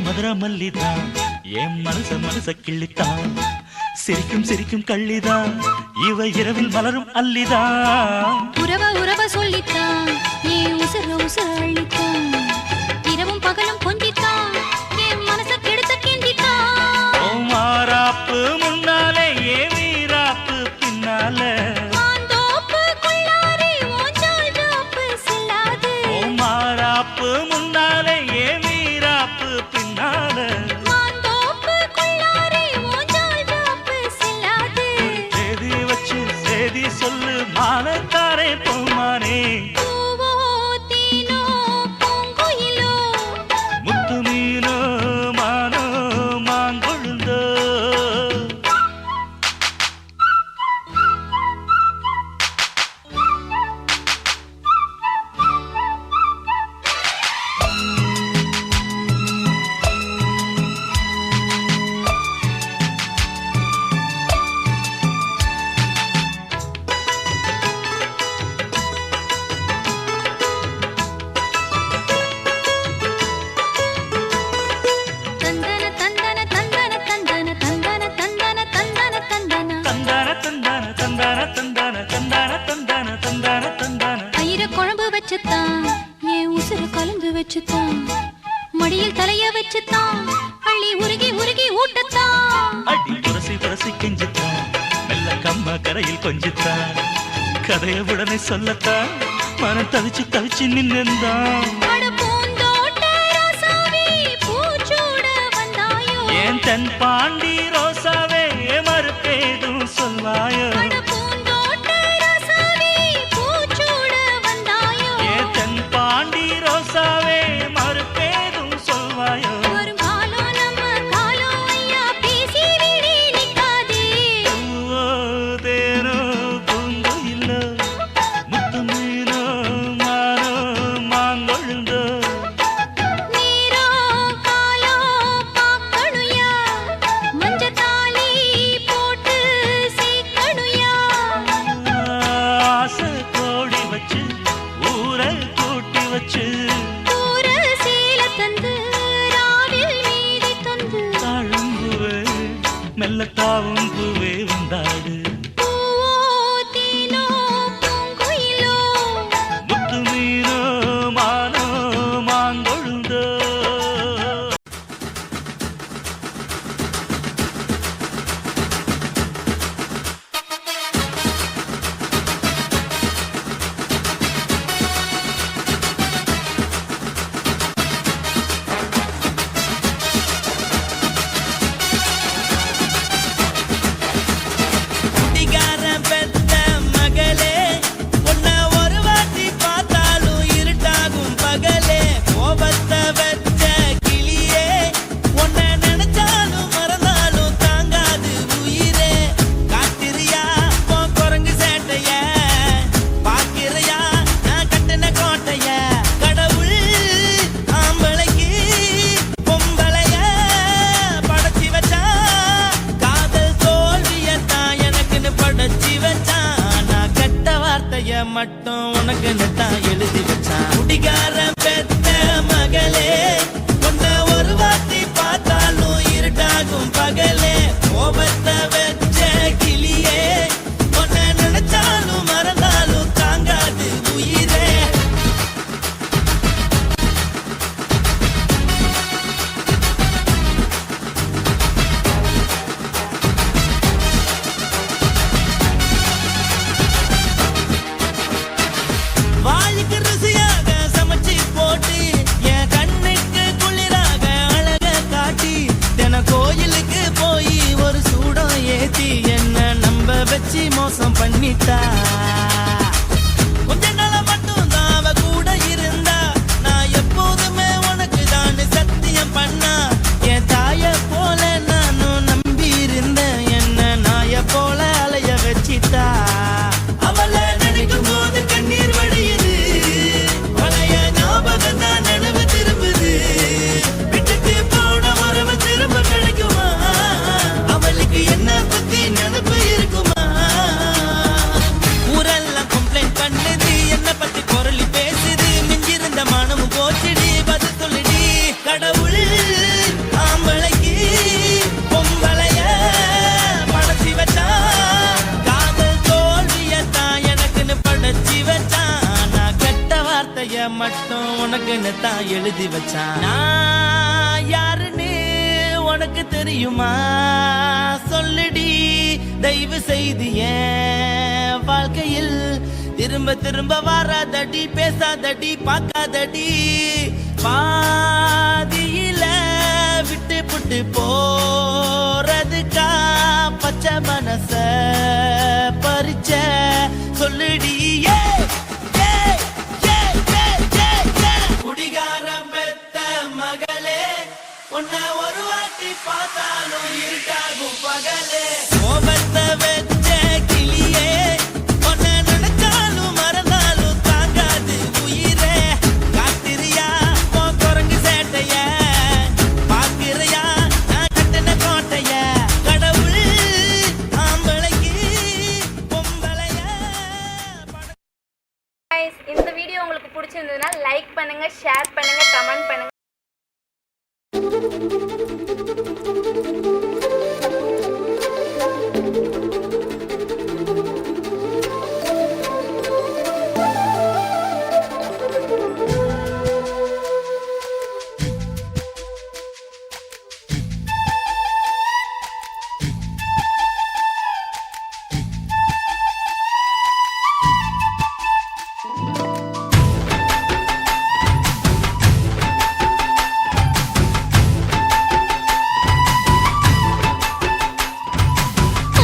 மதுர மல்லிதான் என் மனச கிள்ளித்தான். சிரிக்கும் கள்ளிதான் இவ இரவில் மலரும் அல்லிதான். உறவ சொல்லித்தான் என் உசுர அள்ளித்தான். இரவும் பகலும் கொஞ்சித்தான் என் மனச கெடுத்த கிண்டித்தான். மாறாப்பு முன்னாலே ஏ வீராப்பு பின்னால. செய்தி சொல்லு மானத்தாரே பூமானே பூவோ தேனோ பூங்குயிலோ முத்து மீனோ மானோ மாங்கொழுந்தோ தந்தன தந்தன தந்தன தந்தன தந்தன தந்தன தந்தன தந்தன தந்தான தந்தான தந்தான தந்தான தந்தான தந்தான தந்தான தந்தான தயிர குழம்பு வச்சுத்தான் என் உசுறு கலந்து வச்சுத்தான் மடியில் தலைய வச்சுத்தான் அள்ளி உருகி உருகி ஊட்டத்தான் அடி புரசி புரசி கெஞ்சித்தான் மெல்ல கம்மா கரையில் கொஞ்சித்தான் கதைய உடனே சொல்லத்தான் மனம் தவிச்சு தவிச்சு நின்னுந்தான் அட பூந்தோட்ட ரோசாவே பூச்சூட வந்தாயோ ஏன் தென் பாண்டி ரோசாவே மறுப்பேதும் சொல்வாயோ அட பூந்தோட்ட ரோசாவே பூச்சூட வந்தாயோ ஏன் தென் பாண்டி ரோசாவே மறுப்பேதும் சொல்வாயோ வரும் காலம் நம்ம காலம் ஐயா பேசி விடி நிக்காதே பூவோ தேனோ பூங்குயிலோ முத்து மீனோ மானோ மாங்கொழுந்தோ நீரோ காலோ பாக்கணுயா மஞ்சத்தாலி போட்டு சீக்கணுயா ஆசை கோடி வச்சு ஊரை கூட்டி வச்சு ஊர சீல தந்து ராவில் மீதி தந்து தாழம்புவே மெல்லத்தாவும் பூவே வந்தாடு பூவோ தேனோ பூங்குயிலோ முத்து மீனோ மானோ மாங்கொழுந்தோ குடிகாரன் பெத்த மகளே உன்னை ஒரு வாட்டி பார்த்தாலும் இருட்டாகும் பகலே கோபத்தை வச்ச கிளியே உன்னை நினைச்சாலும் மறந்தாலும் தாங்காது உயிரே காத்திரியா உன் குரங்கு சேட்டைய பாக்கிறையா நான் கட்டின கோட்டைய கடவுள் ஆம்பளைக்கு பொம்பளைய படைச்சி வச்சா காதல் தோல்வியத்தான் எனக்குன்னு படைச்சி வச்சான் நான் கெட்ட வார்த்தைய மட்டும் உனக்குன்னு தான் எழுதி வச்சான் குடிகாரன் பெத்த மகளே உன்னை ஒரு வாட்டி பார்த்தாலும் இருட்டாகும் பகலே கோபத்தை வச்ச கிளியே உன்னை நினைச்சாலும் மறந்தாலும் தாங்காது உயிரே வாய்க்கு ருசியாக சமைச்சு போட்டு என் கண்ணுக்கு குளிராக அழக காட்டி தின கோயிலுக்கு போய் ஒரு சூடம் ஏத்தி என்ன நம்ப வச்சு மோசம் பண்ணிட்டா கொஞ்ச நாள மட்டும் தான் அவ கூட இருந்தா நான் எப்போதுமே உனக்கு தான் சத்தியம் பண்ணா என் தாய போல நானும் நம்பி இருந்தேன் என்ன நாய போல அலைய வச்சிட்டா அவளை நினைக்கும் போது கண்ணீர் வடியுது பழைய ஞாபகம் தான் நினைவு திரும்புது விட்டுட்டு போன உறவு திரும்ப கிடைக்குமா அவளுக்கு என்ன பத்தி நினைப்பு இருக்குமா ஊரெல்லாம் கம்ப்ளைண்ட் பண்ணுது என்ன பத்தி குரலி பேசுது மிஞ்சிருந்த மானமும் போச்சுடி பதில் சொல்லுடி கடவுள் ஆம்பளைக்கு பொம்பளைய படைச்சி வச்சா காதல் தோல்வியத்தான் எனக்குன்னு படைச்சி வச்சான் நான் கெட்ட வார்த்தைய மட்டும் உனக்குன்னு தான் எழுதி வச்சான் நான் யாருன்னு உனக்கு தெரியுமா சொல்லுடி தயவு செய்து என் வாழ்க்கையில் திரும்ப திரும்ப வராதடி பேசாதடி பார்க்காதடி பாதியில விட்டு புட்டு போறதுக்கா பச்சை மனச பறிச்ச சொல்லுடி குடிகாரம் பெத்த மகளே உன்னை ஒரு வாட்டி பார்த்தாலும் இருட்டாகும் பகலே கோபத்தை வச்ச கிளியே உன்னை நினைச்சாலும் மறந்தாலும் தாங்காது உயிரே காத்திரியா உன் குரங்கு சேட்டைய பாக்கிறியா நான் கட்டின கோட்டைய கடவுள் ஆம்பளைக்கு பொம்பளைய Guys, இந்த வீடியோ உங்களுக்கு பிடிச்சிருந்ததுன்னா லைக் பண்ணுங்க, ஷேர் பண்ணுங்க, கமெண்ட் பண்ணுங்க.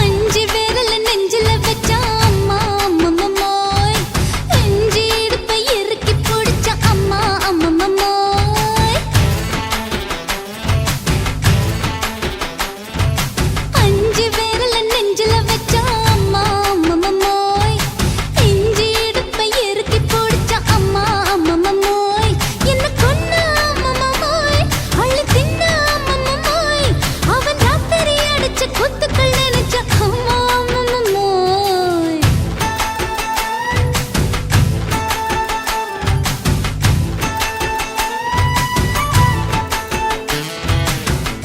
அஞ்சு விரல நெஞ்சில வச்சா அம்மா அம்மம்மோய் அஞ்சு இடுப்பை இறுக்கி பிடிச்சா அம்மா அம்மம்மோய் அஞ்சு விரல நெஞ்சில வச்சா அம்மா அம்மம்மோய் அஞ்சு இடுப்பை இறுக்கி பிடிச்சா அம்மா அம்மம்மோய் என்ன கொன்ன அம்மம்மோய் அள்ளி தின்ன அம்மம்மோய் அவன் ராத்திரி அடிச்ச குத்துக்கள் நினைச்ச அம்மா அம்மம்மோய்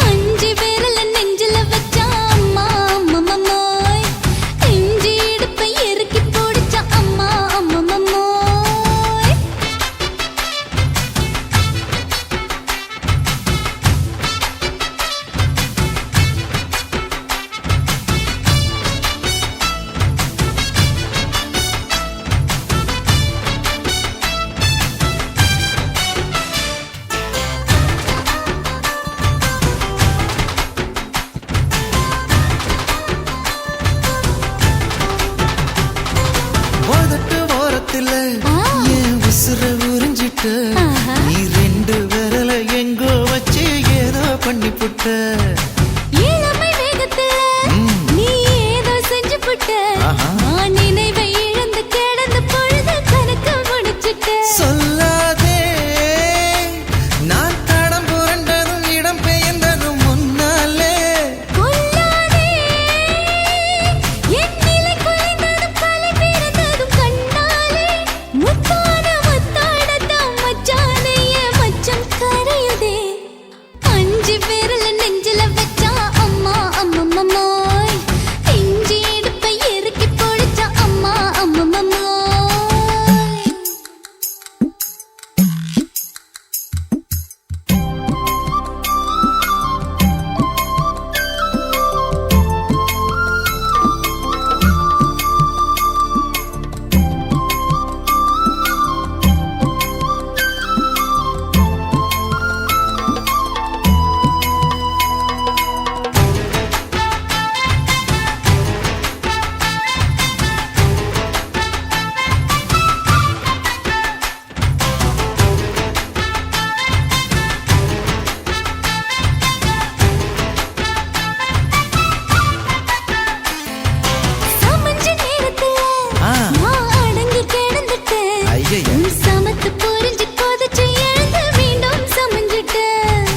அஞ்சு விரல நெஞ்சில வச்சா அம்மா அம்மம்மோய் அஞ்சு இடுப்பை இறுக்கி பிடிச்சா அம்மா அம்மம்மோய் உதட்டு ஓரத்துல என் உசுர உறிஞ்சிட்ட நீ ரெண்டு விரல எங்கோ வச்சு ஏதோ பண்ணி புட்ட இளமை வேகத்துல நீ ஏதோ செஞ்சு புட்ட நான் நினைவை இழந்து கிடந்த பொழுது கணக்கு முடிச்சிட்ட சொல்லாதே நான் தடம் புரண்டதும் இடம் பெயர்ந்ததும் முன்னாலே கொல்லாதே என் நிலை குலைந்ததும் கலை பிறந்ததும் கண்ணாலே முத்தான முத்தாடத்தான் மச்சானைய மச்சம் கரையுதே அஞ்சு விரல நெஞ்சில வச்சா அம்மா அம்மம்மோய் இஞ்சி இடுப்பை இறுக்கி பிடிச்சா அம்மா அம்மம்மோய் சமஞ்ச நேரத்துல நான் அடங்கி கிடந்துட்டேன் ஐயைய. சமத்து புரிஞ்சு கொதிச்சு எழுந்து மீண்டும் சமஞ்சிட்டேன்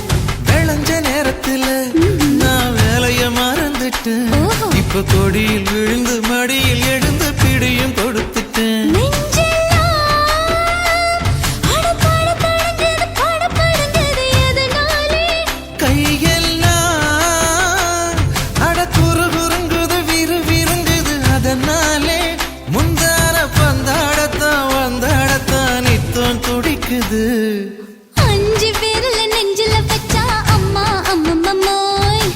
விளைஞ்ச நேரத்துல நான் வேலைய மறந்துட்டேன் ஓஹோ. இப்ப கொடியில் விழுந்து மடியில் எழுந்து பிடியும் கொடுத்துட்டேன் நெஞ்செல்லாம் அடப்பாட தடங்குது படபடங்குது எதனாலே கையெல்லாம் அட குறுகுறுங்குது விறுவிறுங்குது அதனாலே முந்தான பந்தாடத்தான் வந்தாடத்தான் நித்தம் துடிக்குது அஞ்சு விரல நெஞ்சில வச்சா அம்மா அம்மம்மோய்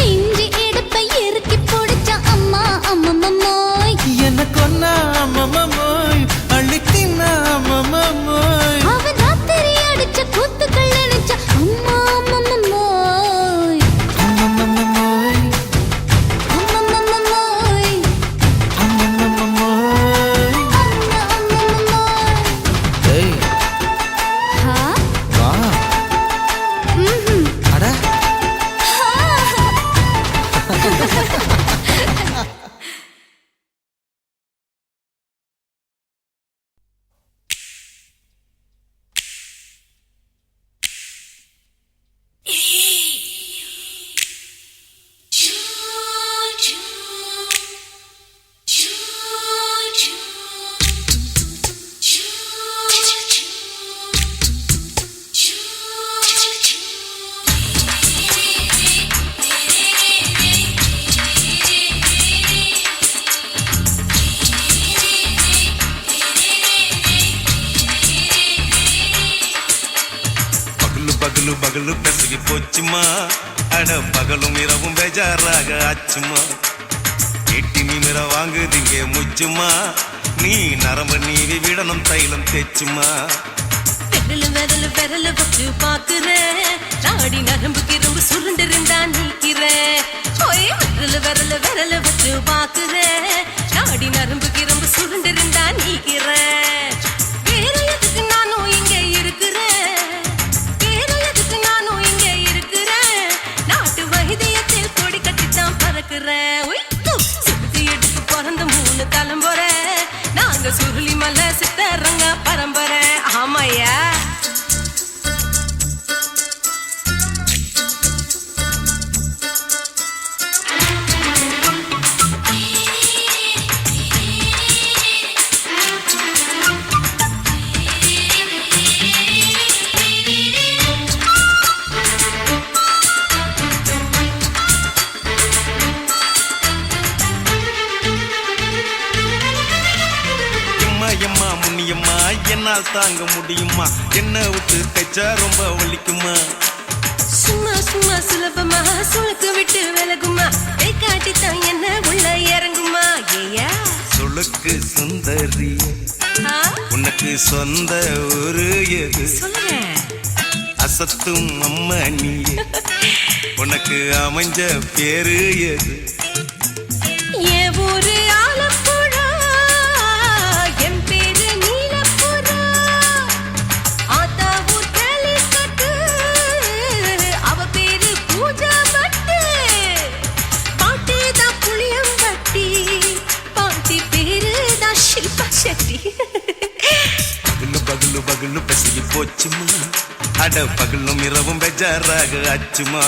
இஞ்சி இடுப்பை இறுக்கி பிடிச்சா அம்மா அம்மம்மோய் என்ன கொன்னா அம்மம்மோய் அள்ளி தின்னா அம்மம்மோய் அவன் ராத்திரி அடிச்ச குத்துக்கள் நினைச்ச அம்மா அம்மம்மோய் அம்மம்மோய் அம்மம்மோய் பகலு பகலு பெசகி போச்சுமா அட பகலும் இரவும் பேஜாராக ஆச்சுமா எட்டி நிமிர வாங்குதிங்க முச்சுமா நீ நரம்பு நீவி விடணும் தைலம் தேச்சுமா விரல் விரல் விரல் வச்சு பாக்குறேன் நாடி நரம்பு கிரம்பு சுருண்டிருந்தா நீக்கிறேன் ஓய் விரல் விரல் விரல் வச்சு பாக்குறேன் நாடி நரம்பு கிரம்பு சுருண்டிருந்தா நீக்கிறேன் வேற எதுக்கு நானும் இங்க இருக்கிறேன் வேற எதுக்கு நானும் இங்க இருக்கிறேன் நாட்டு வைத்தியத்தில் கொடி கட்டித்தான் பறக்கிறேன் சுத்தி எடுத்து பிறந்த 3 தலைமுறை நாங்க சுருளி மலை சித்தரங்க பரம்பரை ஆமாயா எம்மா முன்னியம்மா என்னால் தாங்க முடியுமா என்ன விட்டு தைச்சா ரொம்ப வலிக்குமா சும்மா சும்மா சுலபமா சுளுக்கு விட்டு விலகுமா கை காட்டித்தான் என்ன உள்ள இறங்குமா ஏயா சுளுக்கு சுந்தரி உனக்கு சொந்த ஊரு எது சொல்றேன் அசத்தும் அம்மா நீ உனக்கு அமைஞ்ச பேரு எது என் ஊரு ஆலப்புழா என் பேரு நீலப்புறா ஆத்தா ஊர் கேலிக்கட்டு அவ பேரு பூஜா பட்டு பாட்டி தான் புளியம்பட்டி பாட்டி பேரு தான் ஷில்பா செட்டி பகலு பகலு பகலு பசிக்கு போச்சுமா அட பகலும் இரவும் பெஜாராக ஆச்சுமா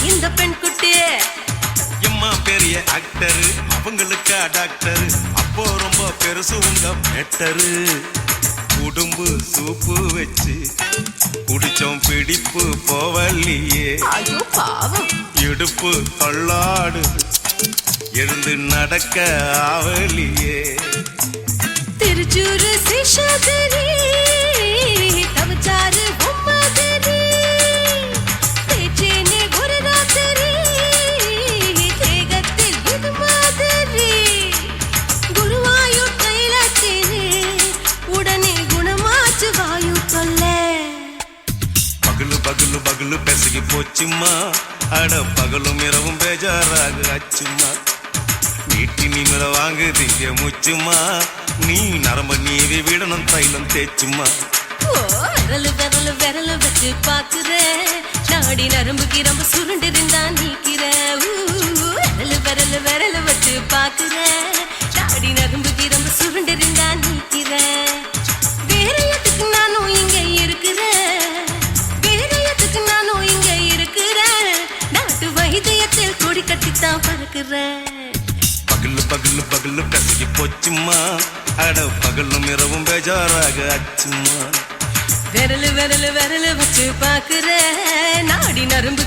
இந்த பெண் குட்டி எம்மா பெரிய ஆக்டர் அவங்களுக்கா டாக்டர் அப்போ ரொம்ப பெருசு உங்க மேட்டரு உடும்பு சூப்பு வச்சு குடிச்சோம் பிடிப்பு போவல்லையே ஐயோ பாவம் இடுப்பு தள்ளாடு எழுந்து நடக்க ஆவலியே திருச்சூர் சேஷாதிரி தவச்சாரு பொம்மதிரி தேச்சேனே ஒரு ராத்திரி தேகத்தில் இது மாதிரி குருவாயூர் தைலத்திலே உடனே குணமாச்சு வாயு தொல்ல பகலு பகலு பகலு பெசகி போச்சுமா அட பகலும் இரவும் பேஜாராக ஆச்சுமா நீட்டி நிமிர வாங்குதிங்க முச்சுமா நீ நரம்ப நீவி விடணும் தைலம் தேச்சுமா விரல் விரல் விரல் வச்சு பாக்குறேன் நாடி நரம்பு கிரம்பு சுருண்டிருந்தா நீக்கிறேன் விரல் விரல் விரல் வச்சு பாக்குறேன் நாடி நரம்பு கிரம்பு சுருண்டிருந்தா நீக்கிறேன் வேற எதுக்கு நானும் இங்க இருக்கிறேன் வேற எதுக்கு நானும் இங்க இருக்கிறேன் நாட்டு வைத்தியத்தில் கொடி கட்டித்தான் பறக்கிறேன் பகலு பகலு பகலு பெசகி போச்சுமா அட பகலும் இரவும் பேஜாராக ஆச்சுமா விரல் விரல் விரல் வச்சு பாக்குறேன் நாடி நரம்பு